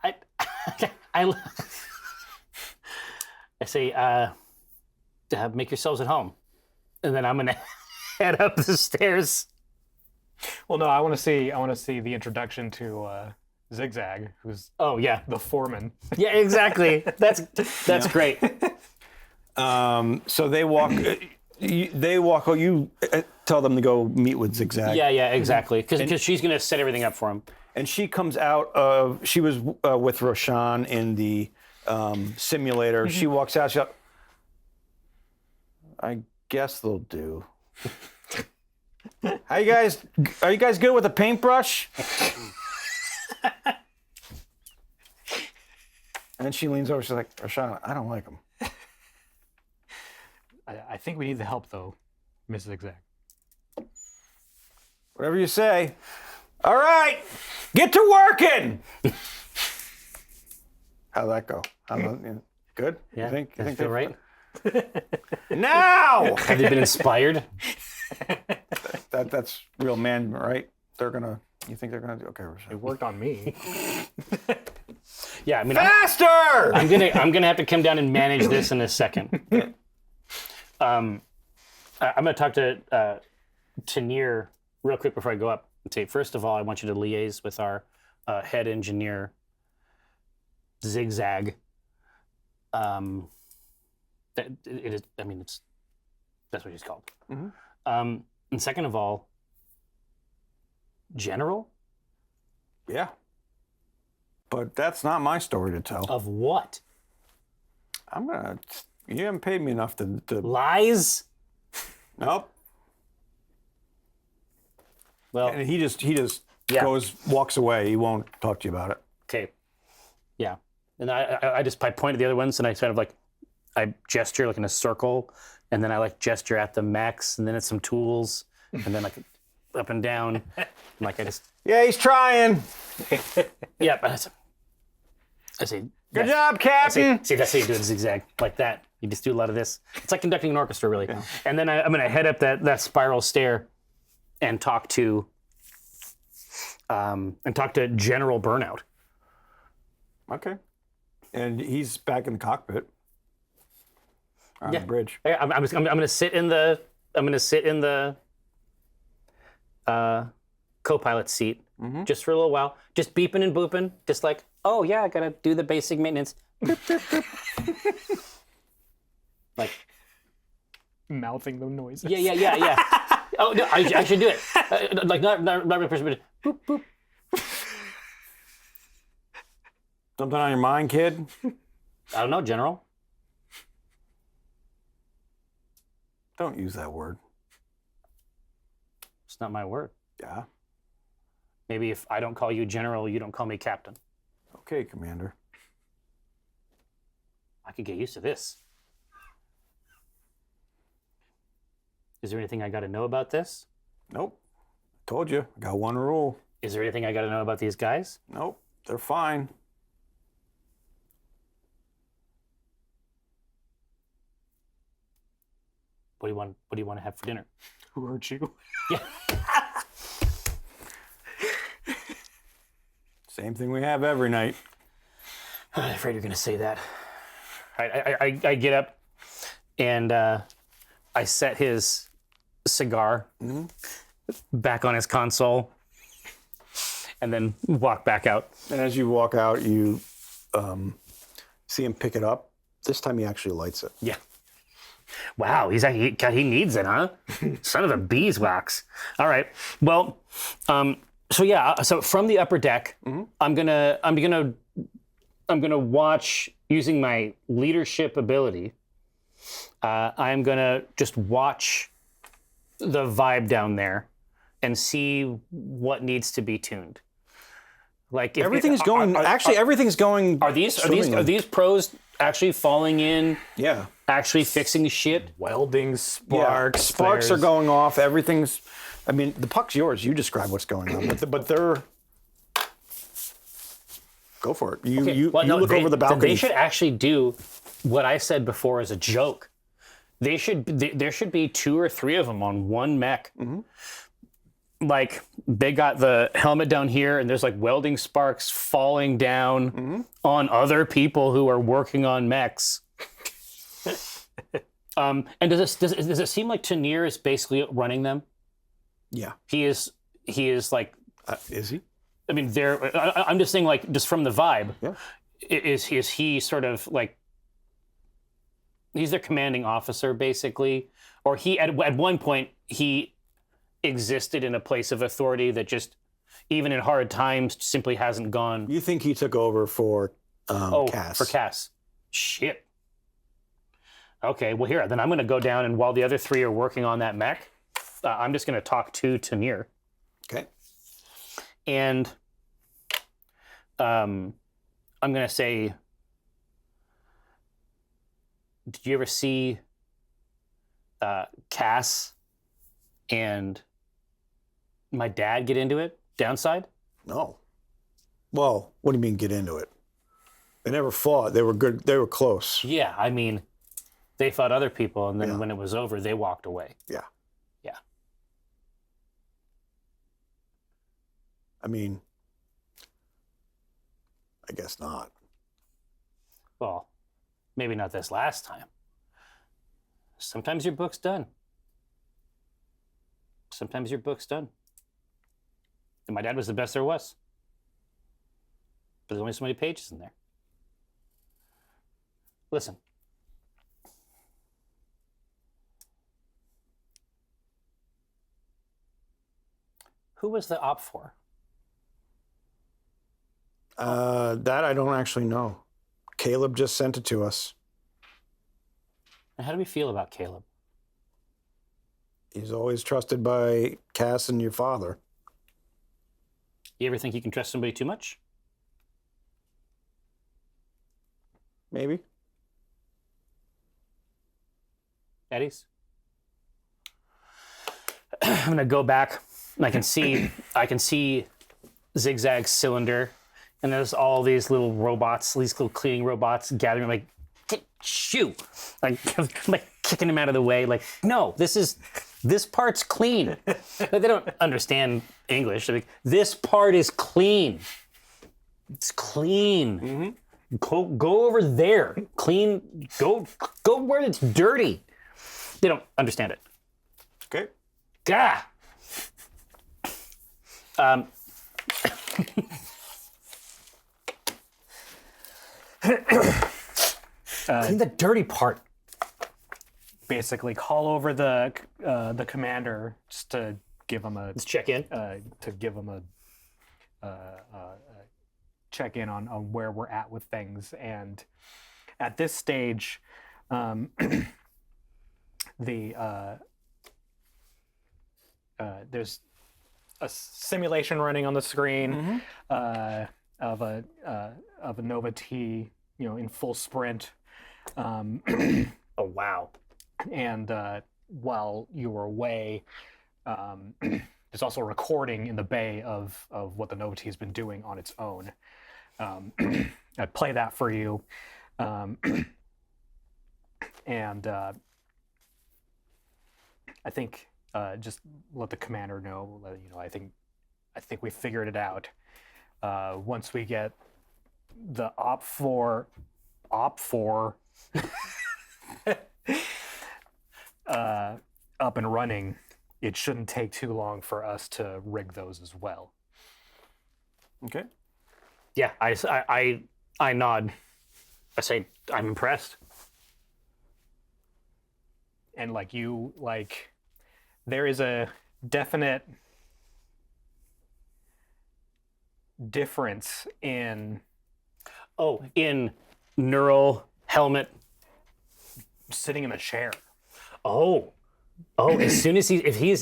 I say, make yourselves at home, and then I'm gonna head up the stairs. Well, no, I want to see the introduction to Zigzag, who's Oh yeah, the foreman. yeah, exactly. That's great. So they walk. Oh, you tell them to go meet with Zigzag. Yeah, exactly. Because she's gonna set everything up for him. And she comes out of. She was with Roshan in the simulator. She walks out. She's like, I guess they'll do. Are you guys good with a paintbrush? And then she leans over. She's like, Roshan, I don't like them. I think we need the help, though, Miss Zigzag. Whatever you say. All right, get to working. How'd that go? Good? Yeah, You think I feel right. Now! Have they been inspired? That's real management, right? You think they're gonna do? Okay, It Roshan. worked on me. Yeah, I mean, Faster! I'm gonna have to come down and manage this in a second. I'm gonna talk to Tanir real quick before I go up and say, first of all, I want you to liaise with our head engineer, Zigzag. That it is. I mean, that's what he's called. And second of all, General Yeah. But that's not my story to tell. of what? You haven't paid me enough to Lies? nope. Well, And he just Yeah. walks away. He won't talk to you about it. okay. Yeah. And I point at the other ones and I kind of like, I gesture like in a circle, and then I like gesture at the mechs, and then it's some tools, and then like up and down. And like I just, Yeah, he's trying. yeah. I say, Good job, Captain. See, that's how you do it, Zigzag, like that. You just do a lot of this. It's like conducting an orchestra, really. Yeah. And then I'm gonna head up that spiral stair and talk to General Burnout. Okay. And he's back in the cockpit. On the bridge. I'm gonna sit in the co-pilot seat just for a little while, just beeping and booping, just like, oh yeah, I gotta do the basic maintenance. Boop, boop, boop. Like Mouthing the noises. yeah. Oh no, I should do it. Like not real person, but boop boop. Something on your mind, kid? I don't know, General. Don't use that word. It's not my word. Yeah. Maybe if I don't call you general, you don't call me captain. Okay, Commander. I could get used to this. Is there anything I got to know about this? Nope. Told you. I got one rule. Is there anything I got to know about these guys? Nope. They're fine. What do you want to have for dinner? Who hurt you? Yeah. Same thing we have every night. I'm afraid you're going to say that. I get up and I set his cigar back on his console and then walk back out. And as you walk out, you see him pick it up. This time he actually lights it. Yeah. Wow, he needs it, huh? Son of a beeswax. All right. Well, so from the upper deck, I'm gonna watch using my leadership ability. I'm gonna just watch the vibe down there and see what needs to be tuned. Like if Everything's going. Everything's going. Are these pros actually falling in? Yeah. Actually fixing shit? Welding sparks. Sparks are going off. Everything's. I mean, the puck's yours. You describe what's going on, but they're. Go for it. You look over the balcony. They should actually do what I said before as a joke. There should be 2 or 3 of them on one mech. Like they got the helmet down here, and there's like welding sparks falling down on other people who are working on mechs. And does it seem like Tanir is basically running them? Yeah. He is like. Is he? I mean, I'm just saying, like, just from the vibe. Yeah. Is he sort of like? He's their commanding officer, basically, or he at one point he existed in a place of authority that just, even in hard times, simply hasn't gone. You think he took over for Cass? For Cass. Shit. Okay, well here, then I'm going to go down, and while the other 3 are working on that mech, I'm just going to talk to Tanir. Okay. And I'm going to say, did you ever see Cass and my dad get into it downside? No. Well, what do you mean get into it? They never fought. They were good. They were close. Yeah, I mean, they fought other people, and then when it was over, they walked away. Yeah. Yeah. I mean, I guess not. Well, maybe not this last time. Sometimes your book's done. Sometimes your book's done. And my dad was the best there was. But there's only so many pages in there. Listen. Who was the op for? That I don't actually know. Caleb just sent it to us. And how do we feel about Caleb? He's always trusted by Cass and your father. You ever think you can trust somebody too much? Maybe. Eddie's? I'm gonna go back and I can see Zigzag's cylinder, and there's all these little robots, these little cleaning robots gathering, like, shoo! Like, I'm like kicking him out of the way, like, no, this part's clean. Like, they don't understand English. They're like, this part is clean. It's clean. Go over there. Clean. Go where it's dirty. They don't understand it. Okay. Gah! Clean the dirty part. Basically, call over the commander just to give him a Let's check in. Check in on where we're at with things. And at this stage, there's a simulation running on the screen of a Nova T, in full sprint. Oh wow. And while you were away, there's also a recording in the bay of what the Nova T has been doing on its own. I'd play that for you, and I think just let the commander know. I think we figured it out. Once we get the op4 up and running, it shouldn't take too long for us to rig those as well. Okay. Yeah, I nod. I say I'm impressed. And there is a definite difference in in neural helmet. sitting in a chair. Oh, as soon as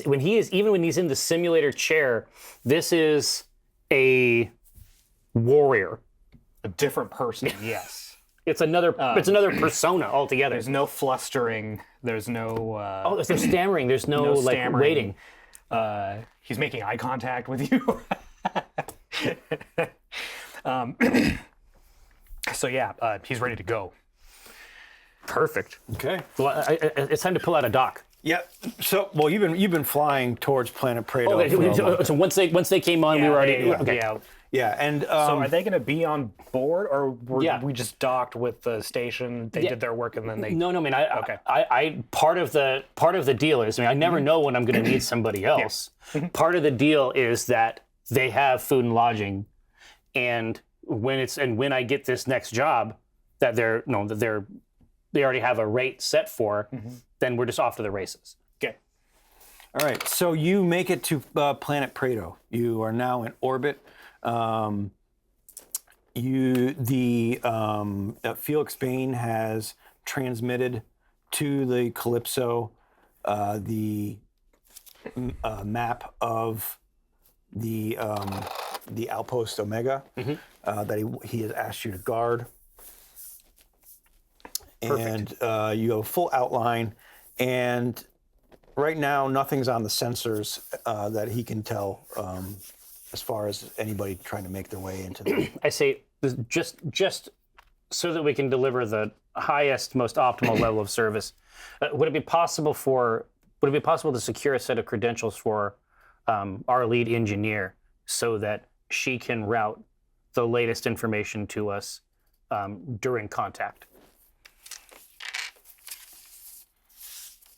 when he's in the simulator chair, this is a warrior. A different person, yes. It's another persona altogether. There's no flustering. There's no. There's no stammering. There's no stammering. waiting. He's making eye contact with you. So yeah, he's ready to go. Perfect. Okay. Well, it's time to pull out a dock. Yeah. So, well, you've been flying towards Planet Prado. So once they came on, we were already okay. Yeah. Yeah, and So are they going to be on board, or we just docked with the station? They did their work, and then they. No, man. I part of the deal is, I never know when I'm going to need somebody else. Part of the deal is that they have food and lodging, and when I get this next job, that they already have a rate set for, then we're just off to the races. Okay. All right. So you make it to Planet Prado. You are now in orbit. Felix Bain has transmitted to the Calypso the map of the outpost Omega that he has asked you to guard. Perfect. And you have a full outline, and right now nothing's on the sensors that he can tell as far as anybody trying to make their way into the... I say just so that we can deliver the highest, most optimal level of service. Would it be possible to secure a set of credentials for our lead engineer so that she can route the latest information to us during contact?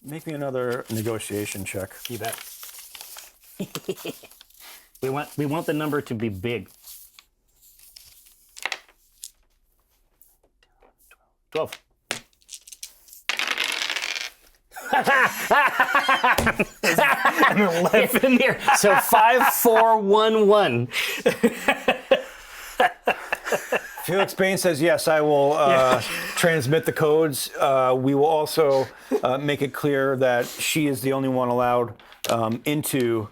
Make me another negotiation check. You bet. We want the number to be big. 12. An 11 here. So 5411. Felix Bain says, yes, I will transmit the codes. We will also make it clear that she is the only one allowed into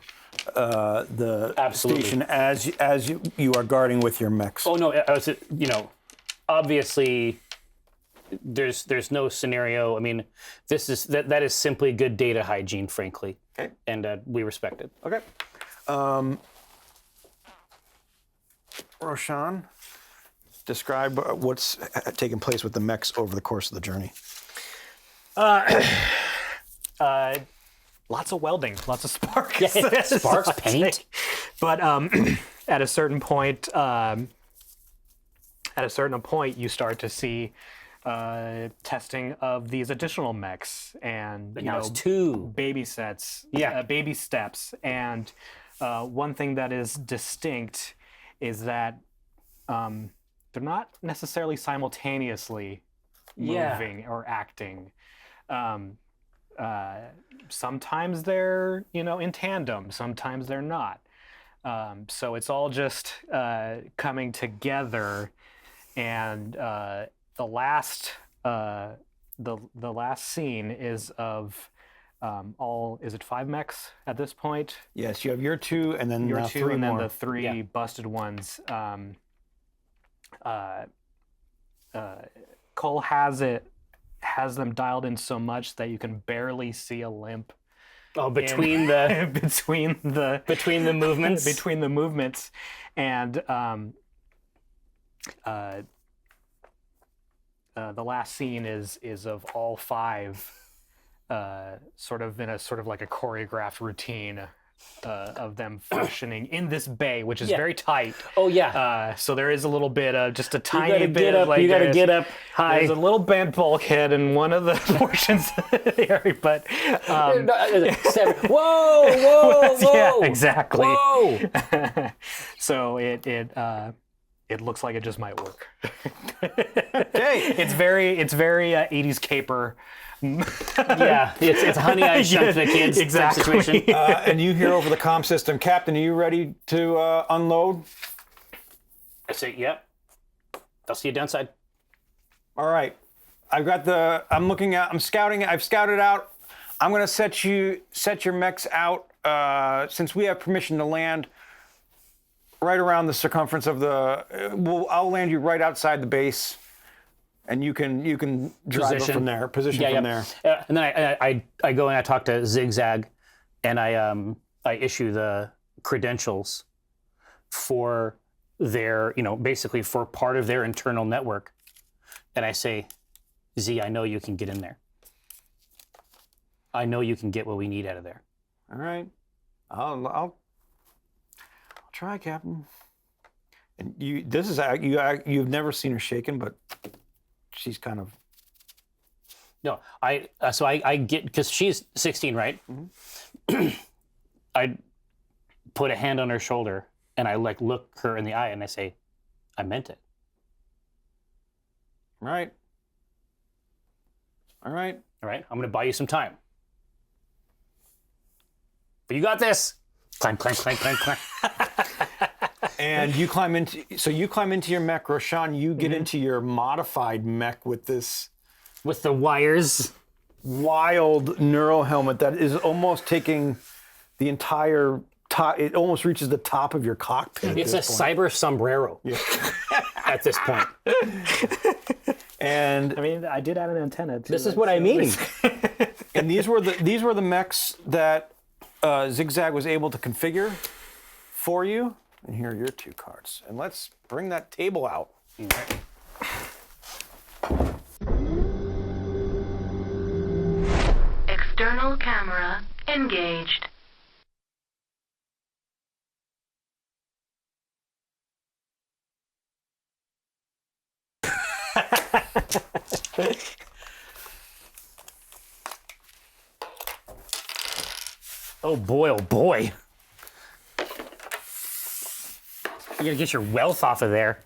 the Absolutely. station as you are guarding with your mechs. Oh no, obviously there's no scenario. I mean, that is simply good data hygiene, frankly. Okay. And we respect it. Okay. Roshan, describe what's taking place with the mechs over the course of the journey. Lots of welding, lots of sparks. Sparks, paint. But at a certain point, you start to see testing of these additional mechs, and Now it's 2. baby steps. And one thing that is distinct is that they're not necessarily simultaneously moving or acting. Sometimes they're, in tandem. Sometimes they're not. So it's all just coming together. And the last scene is of is it 5 mechs at this point? Yes, you have your 2, and then Your now 2, 3 and then more. the 3 busted ones. Cole has them dialed in so much that you can barely see a limp Oh, between the between the movements. between the movements, and the last scene is of all 5 sort of like a choreographed routine of them functioning in this bay, which is very tight. Oh yeah. So there is a little bit of just a tiny gotta bit get of up. like You gotta there's- get up high. There's a little bent bulkhead in one of the portions of the area, but Whoa! Whoa! Whoa! yeah, exactly. Whoa! So it looks like it just might work. Okay. It's very 80s caper. Yeah, it's Honey I Shrunk the Kids Exactly. situation. And you hear over the comm system, Captain, are you ready to unload? I say, yep. I'll see you downside. All right. I'm scouting. I've scouted out. I'm going to set your mechs out, since we have permission to land right around the circumference of I'll land you right outside the base, and you can drive it Position. from there. Position from there. And then I go and I talk to Zigzag, and I issue the credentials for their, basically for part of their internal network. And I say, Z, I know you can get in there. I know you can get what we need out of there. All right. I'll try, Captain. And you've never seen her shaken, but she's kind of. No, I get, because she's 16, right? Mm-hmm. I put a hand on her shoulder and I look her in the eye and I say, I meant it. Right. All right. All right, I'm gonna buy you some time. But you got this. Climb, climb, climb, climb, climb. And you climb into your mech, Roshan. You get into your modified mech with this With the wires. wild neuro helmet that is almost taking the entire top. It almost reaches the top of your cockpit. It's a cyber sombrero at this point. And I mean, I did add an antenna. This is what I mean. and these were the mechs that Zigzag was able to configure for you. And here are your 2 cards. And let's bring that table out. External camera engaged. Oh boy, oh boy. You gotta get your wealth off of there.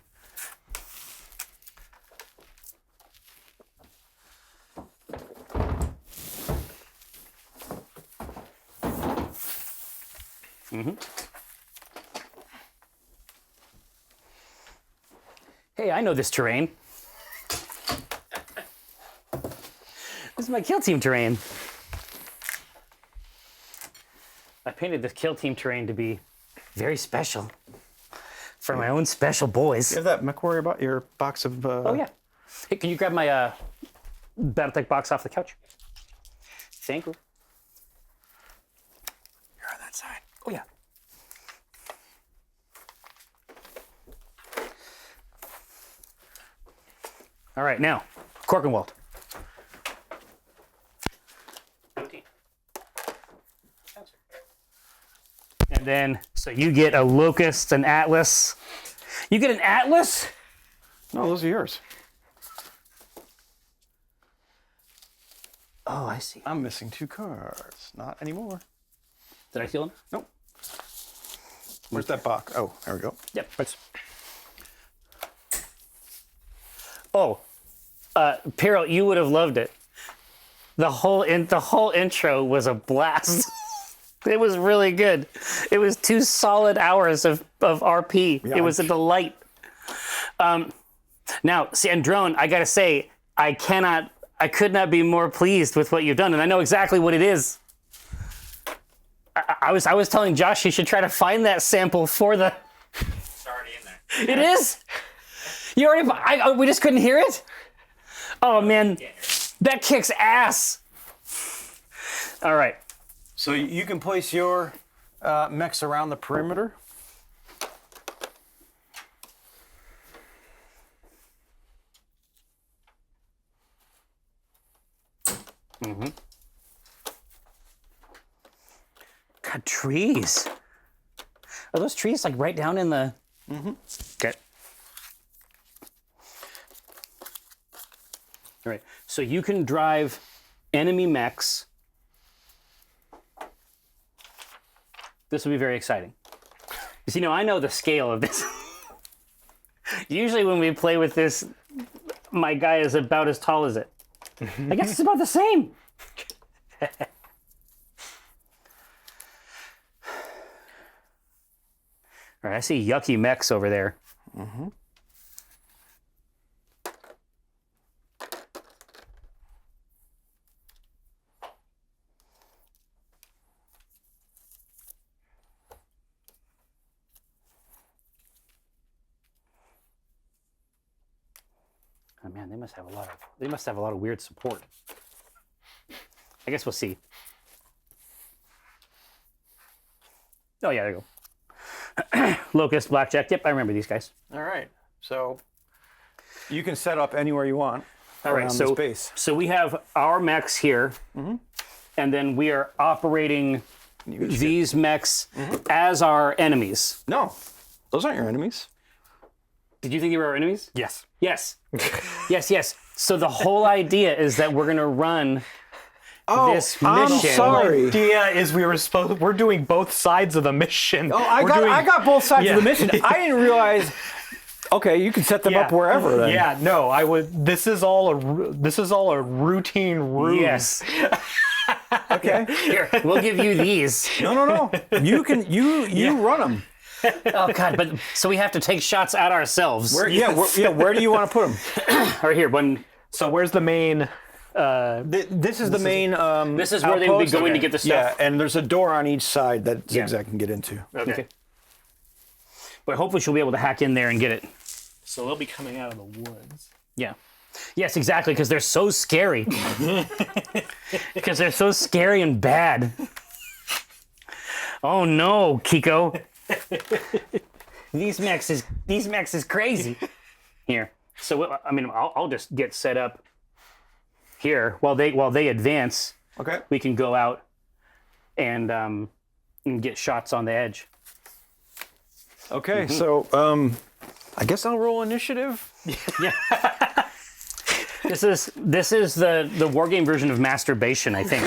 Hey, I know this terrain. This is my kill team terrain. I painted this kill team terrain to be very special for my own special boys. You have that Mechwarrior your box of. Oh yeah. Hey, can you grab my Battletech box off the couch? Thank you. You're on that side. Oh yeah. All right, now, Corkenwald. And then, so you get a Locust, an Atlas. You get an Atlas? No, those are yours. Oh, I see. I'm missing 2 cards. Not anymore. Did I steal them? Nope. Where's that box? Oh, there we go. Yep. Oh, Peril, you would have loved it. The whole intro was a blast. It was really good. It was 2 solid hours of RP. Yeah, It was a delight. Now, see, and Drone, I gotta say, I could not be more pleased with what you've done, and I know exactly what it is. I was telling Josh he should try to find that sample for the. It's already in there. It is. You already. We just couldn't hear it. Oh man, that kicks ass. All right. So you can place your mechs around the perimeter. God, trees. Are those trees like right down in the? Okay. All right. So you can drive enemy mechs. This will be very exciting. Because, I know the scale of this. Usually when we play with this, my guy is about as tall as it. I guess it's about the same. All right, I see yucky mechs over there. Oh man, they must have a lot of weird support. I guess we'll see. Oh yeah, there you go. Locust, Blackjack. Yep, I remember these guys. All right. So you can set up anywhere you want. All right, around the space. so we have our mechs here, and then we are operating these mechs as our enemies. No, those aren't your enemies. Did you think they were our enemies? Yes. Yes. yes. So the whole idea is that we're gonna run this mission. I'm sorry. Idea is we're doing both sides of the mission. Oh, I got both sides of the mission. I didn't realize. Okay, you can set them up wherever. Then. Yeah, no, I would. This is all a routine ruse. Yes. Okay. Here, we'll give you these. No. You can run them. Oh God! But so we have to take shots at ourselves. Where do you want to put them? Right here. So where's the main? This is the main. This is where they would be outpost. going to get the stuff. Yeah, and there's a door on each side that Zigzag can get into. Okay. But hopefully she'll be able to hack in there and get it. So they'll be coming out of the woods. Yeah. Yes, exactly, because they're so scary. Because they're so scary and bad. Oh no, Kiko. These mechs is crazy. Here. So I'll just get set up here while they advance. Okay. We can go out and get shots on the edge. Okay. So I guess I'll roll initiative. Yeah. This is the war game version of masturbation, I think.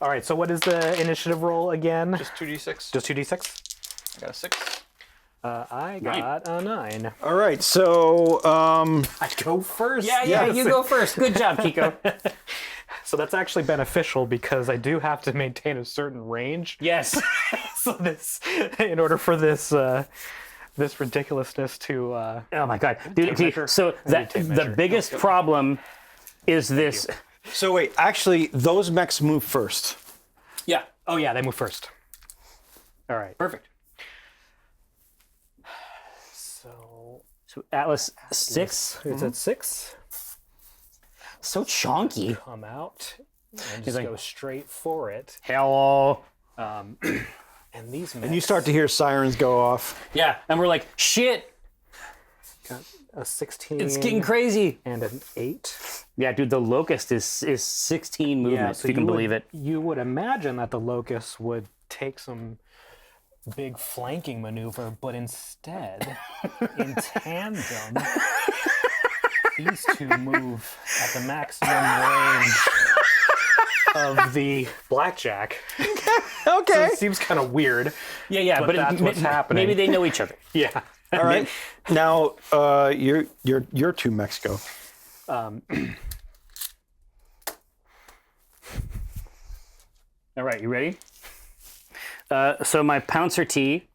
All right. So what is the initiative roll again? Just 2d6. Just 2d6. I got a 6. I got a 9. All right. So I go first. Yeah, you go first. Good job, Kiko. So that's actually beneficial because I do have to maintain a certain range. Yes. So in order for this this ridiculousness to Oh my God, dude. Okay, measure. so the biggest problem is this. So wait, actually, those mechs move first. Yeah. Oh yeah, they move first. All right. Perfect. So Atlas 6. It's at 6. So chonky. Come out and just go straight for it. Hello. And these And you start to hear sirens go off. Yeah, and we're like, shit. got a 16. It's getting crazy. And an 8. Yeah, dude, the Locust is 16 movement, so if you can believe it. You would imagine that the Locust would take some big flanking maneuver, but instead, in tandem, these two move at the maximum range of the Blackjack. Okay. So it seems kind of weird. Yeah, but that's what's happening. Maybe they know each other. Yeah. All right. Now, your two mechs go. All right, you ready? So my Pouncer T.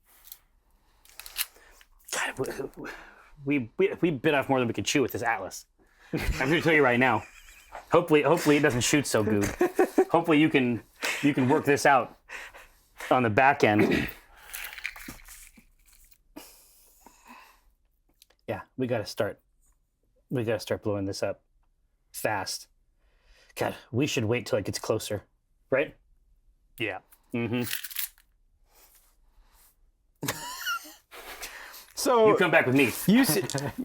God, we bit off more than we could chew with this Atlas. I'm going to tell you right now. Hopefully it doesn't shoot so good. Hopefully you can work this out on the back end. Yeah, we gotta start blowing this up fast. God, we should wait till it gets closer, right? Yeah. Mm-hmm. So You come back with me.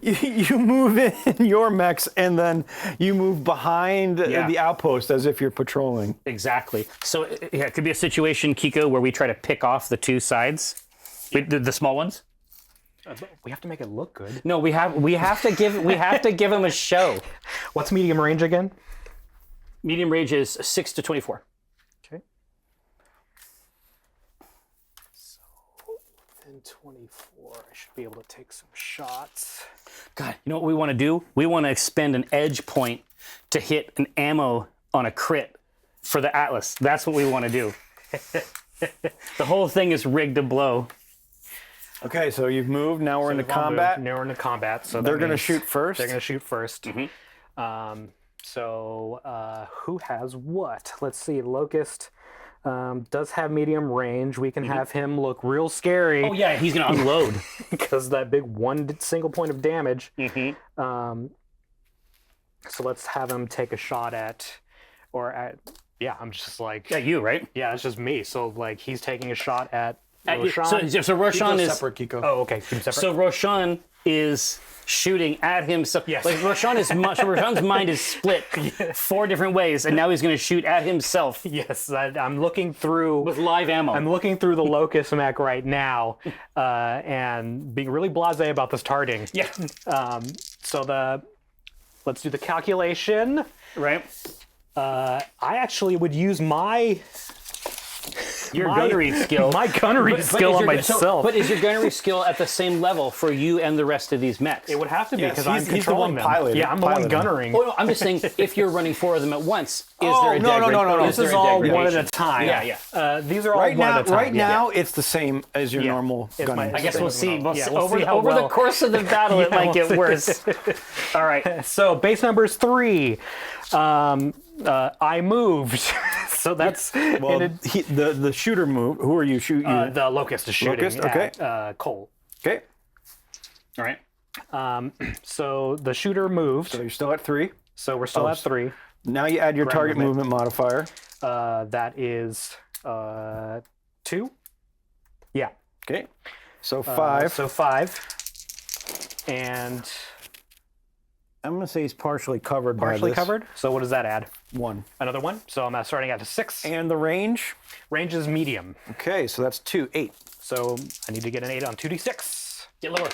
you move in your mechs and then you move behind Yeah. the outpost as if you're patrolling. Exactly. So yeah, it could be a situation, Kiko, where we try to pick off the two sides, the small ones. We have to make it look good. No, we have to give them a show. What's medium range again? Medium range is 6 to 24. Okay. So within 24, I should be able to take some shots. God, you know what we want to do? We want to expend an edge point to hit an ammo on a crit for the Atlas. That's what we want to do. The whole thing is rigged to blow. Okay, so you've moved. Now we're into We've all combat. moved. Now we're into combat. So They're that going to means shoot first. They're going to shoot first. Who has what? Let's see. Locust does have medium range. We can have him look real scary. Oh yeah, he's gonna unload. Because that big one single point of damage. So let's have him take a shot at. I'm just like. Yeah, you right? Yeah, it's just me. So like he's taking a shot at So Roshan. Roshan is separate, Kiko. Oh, okay. Keep 'em separate. so Roshan is shooting at himself. Yes. Like Roshan's mind is split 4 different ways, and now he's gonna shoot at himself yes, I'm looking through. with live ammo. I'm looking through the Locust mech right now, and being really blasé about this targeting. Yeah. Let's do the calculation. Right. I actually would use my Gunnery skill. my gunnery skill on myself. But is your gunnery skill at the same level for you and the rest of these mechs? it would have to be Yes, because he's I'm the controlling one them. piloting- Yeah, I'm the one piloting. gunnering. Oh, no, I'm just saying, if you're running 4 of them at once, is there a no. degradation? This is all one at a time. Yeah, yeah. These are all Right one now, at a time. right now, it's the same as your normal It's gunning. my- I guess we'll see. We'll Yeah, see. we'll Over, see how over the well- course of the battle, it Yeah, might we'll get worse. All right. So base number is 3. I moved. So that's Well, the shooter moved. Who are you shooting? the Locust is shooting Locust, okay. at Cole. Okay, All right. So the shooter moved. so you're still at 3. So we're still at 3. Now you add your target movement modifier. That is 2. Yeah. Okay, so 5. So 5. And I'm gonna say he's partially covered by partially this. covered. So what does that add? 1. Another 1. So I'm starting at a 6. And the range. Range is medium. Okay, so that's 2, 8. So I need to get an 8 on 2d6. Get lower.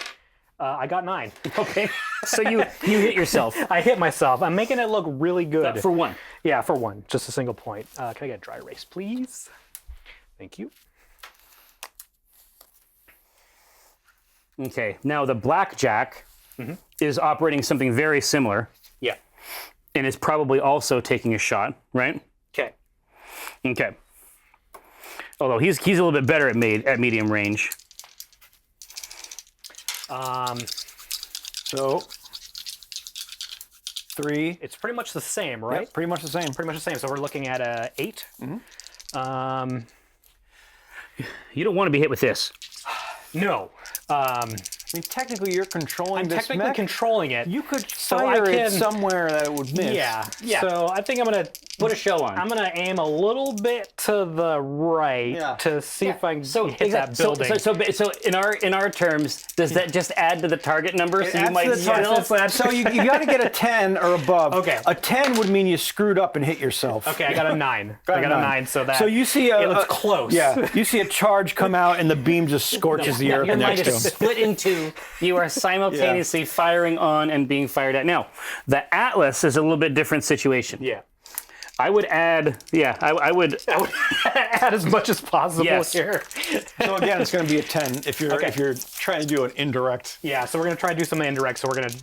I got 9. Okay. So you hit yourself. I hit myself. I'm making it look really good. For 1. Yeah, for 1. Just a single point. Can I get a dry erase, please? Thank you. Okay. Now the blackjack is operating something very similar, Yeah. and is probably also taking a shot, right? Okay. Okay. Although he's a little bit better at medium range. So 3. It's pretty much the same, right? Yep, pretty much the same. Pretty much the same. So we're looking at a 8. You don't want to be hit with this. No. I mean, technically, you're controlling I'm this technically mech. controlling it. You could So fire I it can- somewhere that it would miss. Yeah. Yeah. So I think I'm gonna Put a show on. I'm gonna aim a little bit to the right Yeah. to see if I can hit that So, building. so in our terms, does that just add to the target number? So you Adds might to the target. still. So you got to get a 10 or above. Okay. A 10 would mean you screwed up and hit yourself. Okay, I got a 9. I got a 9. So that. So you see it looks close. Yeah, you see a charge come out and the beam just scorches the earth Your mind next to is him. split in 2. You are simultaneously firing on and being fired at. Now, the Atlas is a little bit different situation. Yeah. I would add. Yeah, I would. Add as much as possible Yes. here. So again, it's going to be a 10 if you're trying to do an indirect. Yeah. So we're gonna try to do some indirect. So we're gonna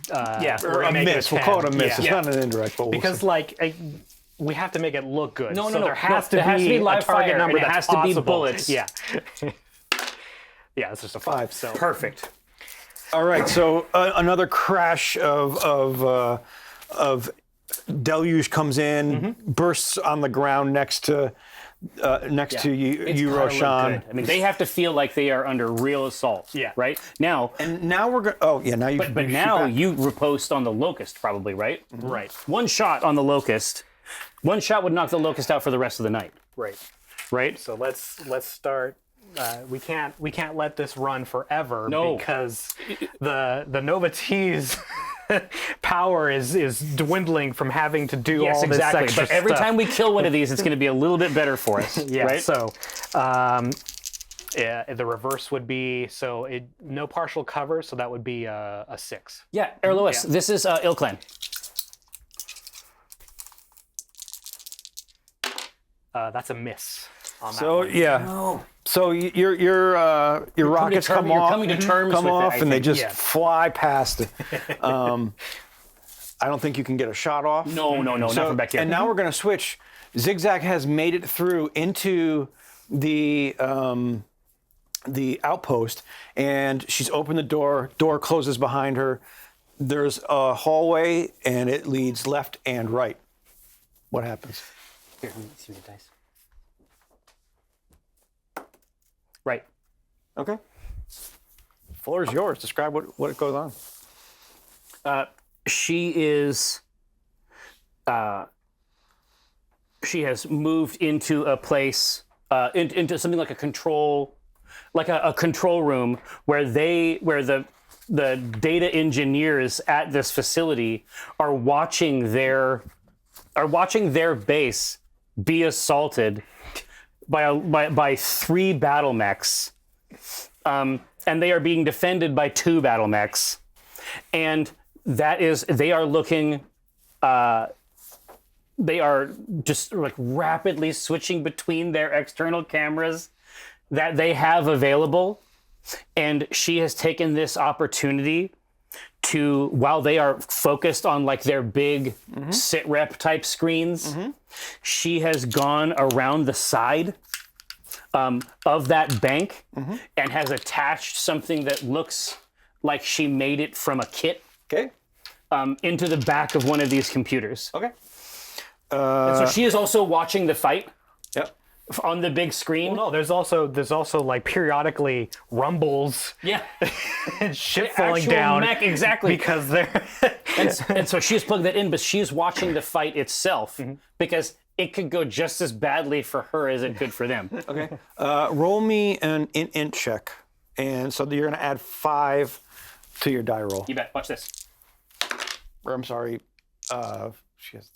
Yeah, we're Or gonna a make miss. it a 10. We'll call it a miss. Yeah. It's not an indirect, but we'll Because see. we have to make it look good. No, so no. there has There has to be a live target fire, number and it that's has to be possible. bullets. Yeah. Yeah, it's just a 5. So Perfect. All right, so another crash of deluge comes in, bursts on the ground next to you, Roshan. I mean, they have to feel like they are under real assault. Yeah. Right now. And now we're going. Oh yeah, now you. But now you riposte on the locust, probably, right? Right. One shot on the locust. One shot would knock the locust out for the rest of the night. Right. Right. So let's start. We can't let this run forever. No. Because the Nova T's power is dwindling from having to do Yes, all this exactly. extra But every stuff. time we kill one of these, it's going to be a little bit better for us. Yeah. Right. So, the reverse would be no partial cover, so that would be a 6. Yeah, Erlois, this is Ilklan. That's a miss. On that So one. yeah. So your rockets come You're off, coming to terms with it, I and they think. just Yeah. fly past. I don't think you can get a shot off. No, not from back here. And now we're going to switch. Zigzag has made it through into the outpost, and she's opened the door. Door closes behind her. There's a hallway, and it leads left and right. What happens? Here, let me see the dice. Right. Okay. Floor is yours. Describe what goes on. She is. She has moved into a place, into something like a control room where the data engineers at this facility are watching their base be assaulted by 3 battle mechs, and they are being defended by 2 battle mechs, and they are looking. They are just like rapidly switching between their external cameras that they have available, and she has taken this opportunity to, while they are focused on like their big sit rep type screens, she has gone around the side of that bank and has attached something that looks like she made it from a kit Okay. into the back of one of these computers. Okay. And so she is also watching the fight Yep. on the big screen. No, there's also like periodically rumbles Yeah. and shit falling Actual down mech, exactly. because they're And so she's plugged that in, but she's watching the fight itself because it could go just as badly for her as it could for them. Okay. Roll me an int check, and so you're going to add 5 to your die roll. You bet. Watch this. Or I'm sorry. She has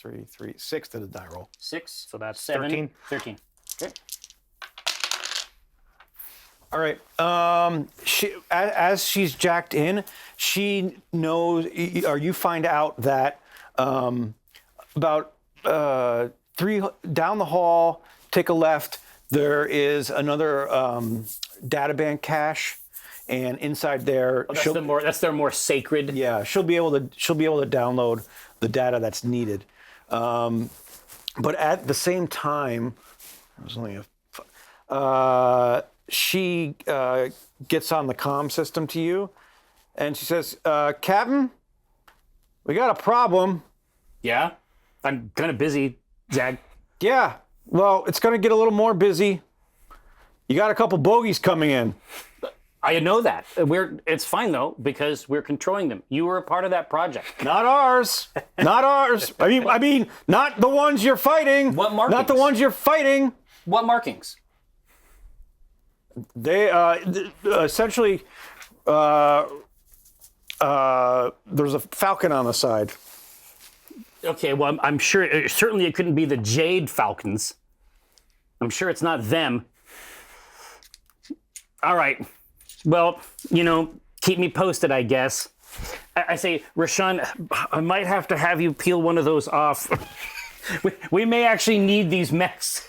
6 to the die roll. 6. So that's 7, 13. 13. Okay. All right. She, as she's jacked in, she knows, or you find out that about 3 down the hall, take a left, there is another databank cache, and inside there, That's their more sacred. yeah, she'll be able to download the data that's needed. But at the same time, there's only she gets on the comm system to you, and she says, Captain, we got a problem. Yeah. I'm kind of busy, Zag. Yeah, well, it's going to get a little more busy. You got a couple bogeys coming in. I know that. It's fine though because we're controlling them. You were a part of that project. Not ours. Not ours. I mean, not the ones you're fighting. What Not the markings? ones you're fighting. What markings? They essentially there's a falcon on the side. Okay, well, I'm sure certainly it couldn't be the Jade Falcons. I'm sure it's not them. All right. Well, keep me posted, I guess. I say, Rashawn, I might have to have you peel one of those off. we may actually need these mechs.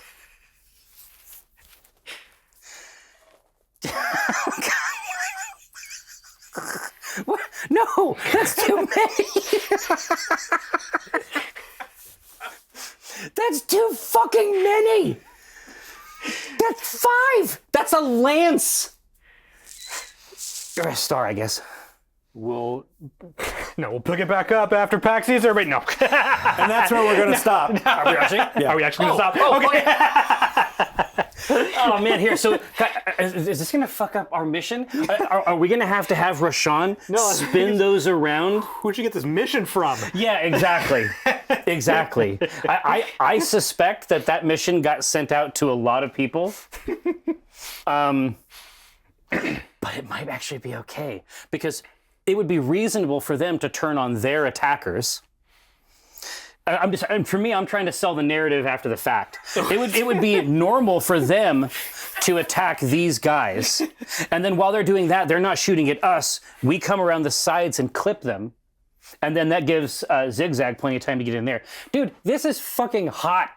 What? No, that's too many. That's too fucking many. That's 5. That's a lance. Or a star, I guess. will No, we'll pick it back up after PAX East. Everybody, no. And that's where we're going to stop. Are we actually? Are we actually going to stop? Okay. Oh man, here. So is this gonna fuck up our mission? Are we gonna have Rashawn spin those around? Where'd you get this mission from? Yeah, exactly. Exactly. I suspect that mission got sent out to a lot of people. But it might actually be okay because it would be reasonable for them to turn on their attackers. And for me, I'm trying to sell the narrative after the fact. It would be normal for them to attack these guys, and then while they're doing that, they're not shooting at us. We come around the sides and clip them, and then that gives Zigzag plenty of time to get in there. Dude, this is fucking hot.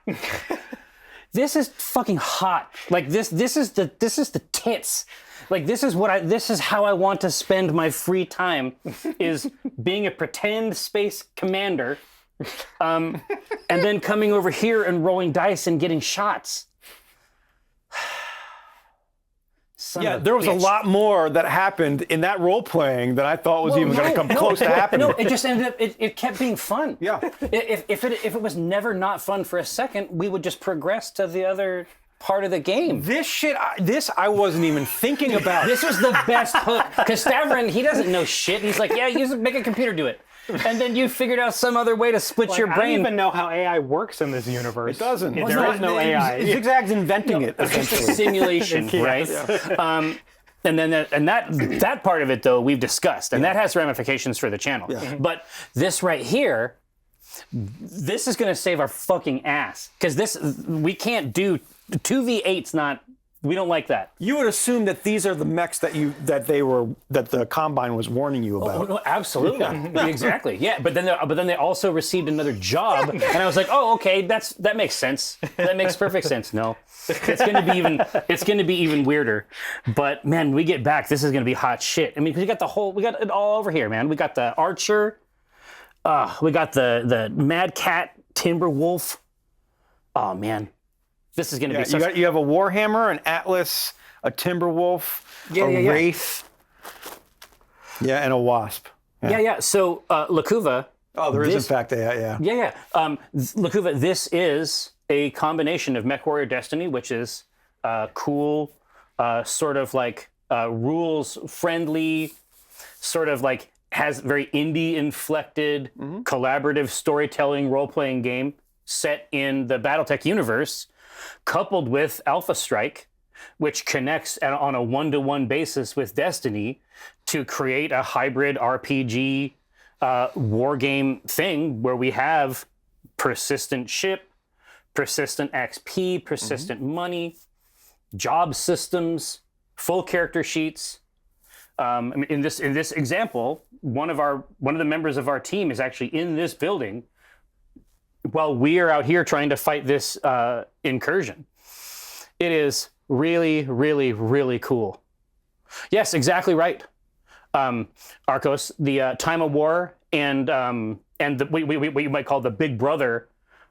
This is fucking hot. Like this is the tits. Like this is how I want to spend my free time, is being a pretend space commander. And then coming over here and rolling dice and getting shots. There was a lot more that happened in that role playing that I thought was even going to come close to happening. No, it just ended up. It kept being fun. Yeah. If it was never not fun for a second, we would just progress to the other part of the game. This shit, I wasn't even thinking about. This was the best hook because Stavron, he doesn't know shit. He's like, yeah, make a computer do it. And then you figured out some other way to split your I brain. don't even know how AI works in this universe. It doesn't. There is no AI. Zigzag's inventing it. It's just a simulation, right? Yeah. And then that part of it, though, we've discussed, and that has ramifications for the channel. Yeah. But this right here, this is going to save our fucking ass because we can't do 2v8's not. We don't like that. You would assume that these are the mechs that the Combine was warning you about. Oh, no, absolutely, exactly. Yeah, but then they also received another job, and I was like, oh, okay, that makes sense. That makes perfect sense. No, it's going to be even weirder. But man, we get back, this is going to be hot shit. I mean, we got it all over here, man. We got the Archer, we got the Mad Cat Timberwolf. Oh man. This is going to be you have a Warhammer, an Atlas, a Timberwolf, a Wraith. Yeah, and a Wasp. Yeah. So, Lakuva. Oh, there is in fact a, Yeah. Lakuva, this is a combination of Mechwarrior Destiny, which is cool, sort of like rules-friendly, sort of like has very indie-inflected, collaborative storytelling role-playing game set in the Battletech universe, coupled with Alpha Strike, which connects on a one-to-one basis with Destiny to create a hybrid RPG war game thing where we have persistent ship, persistent XP, persistent money, job systems, full character sheets. In this example, one of the members of our team is actually in this building while we are out here trying to fight this incursion. It is really, really, really cool. Yes, exactly right. Arcos, the time of war and what you might call the big brother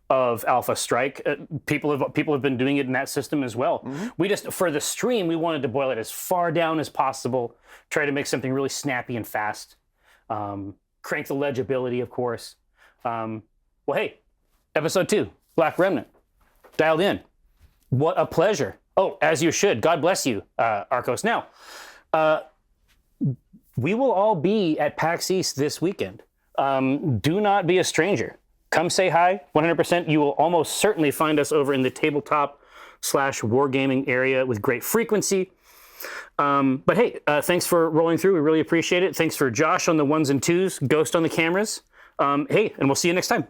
of Alpha Strike. People have been doing it in that system as well. We just, for the stream, we wanted to boil it as far down as possible, try to make something really snappy and fast. Crank the legibility, of course. Well, hey, episode 2, Black Remnant, dialed in. What a pleasure. Oh, as you should. God bless you, Arcos. Now, we will all be at PAX East this weekend. Do not be a stranger. Come say hi, 100%. You will almost certainly find us over in the tabletop/wargaming area with great frequency. But hey, thanks for rolling through. We really appreciate it. Thanks for Josh on the 1s and 2s, Ghost on the cameras. Hey, and we'll see you next time.